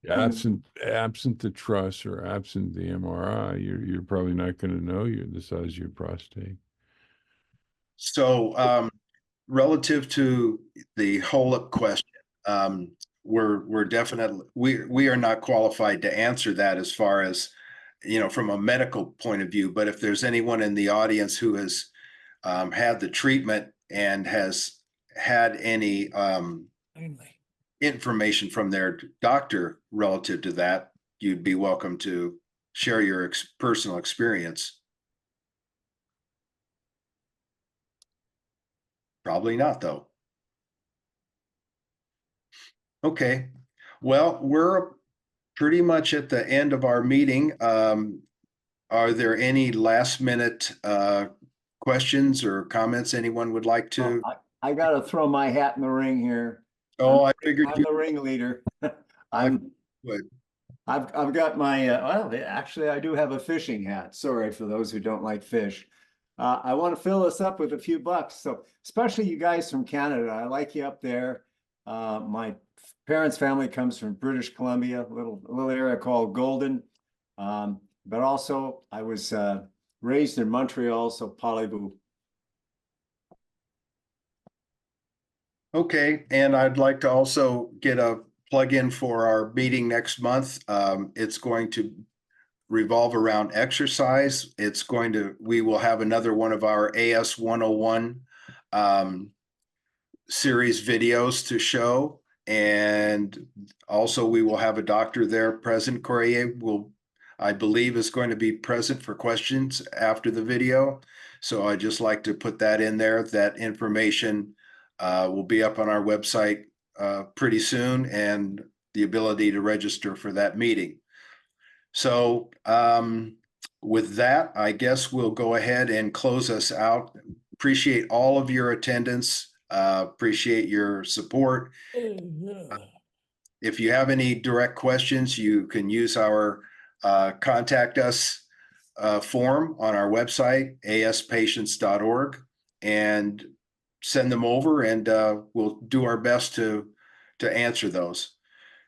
absent the truss or absent the MRI, you're probably not going to know the size of your prostate. So relative to the HoLEP question, we're definitely we are not qualified to answer that as far as, from a medical point of view. But if there's anyone in the audience who has had the treatment and has had any information from their doctor relative to that, you'd be welcome to share your personal experience. Probably not, though. Okay. Well, we're pretty much at the end of our meeting. Are there any last minute questions or comments anyone would like to? I got to throw my hat in the ring here. Oh, I figured I'm the ringleader. I've got my, actually, I do have a fishing hat. Sorry for those who don't like fish. I want to fill us up with a few bucks. So especially you guys from Canada, I like you up there. My parents' family comes from British Columbia, a little area called Golden. But also I was raised in Montreal, so Parlez-vous. Okay, and I'd like to also get a plug in for our meeting next month. It's going to revolve around exercise. We will have another one of our AS 101 series videos to show. And also we will have a doctor there present. Corey I believe is going to be present for questions after the video. So I'd just like to put that in there. That information will be up on our website pretty soon, and the ability to register for that meeting. So with that, I guess we'll go ahead and close us out. Appreciate all of your attendance. Appreciate your support. If you have any direct questions, you can use our contact us form on our website, aspatients.org, and send them over, and we'll do our best to answer those.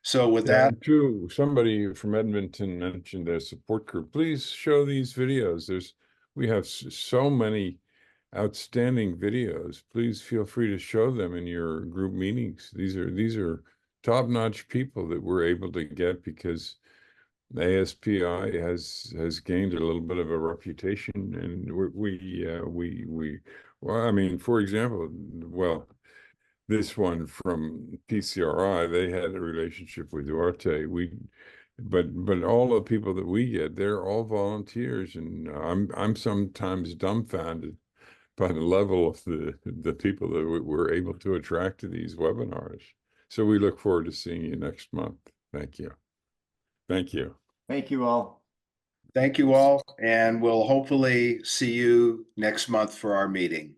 So with that, too, somebody from Edmonton mentioned their support group. Please show these videos. We have so many outstanding videos. Please feel free to show them in your group meetings. These are top-notch people that we're able to get because ASPI has gained a little bit of a reputation, and well, I mean, for example, this one from PCRI, they had a relationship with Duarte. But all the people that we get, they're all volunteers, and I'm sometimes dumbfounded by the level of the people that we're able to attract to these webinars. So we look forward to seeing you next month. Thank you. Thank you. Thank you all. thank you all, and we'll hopefully see you next month for our meeting.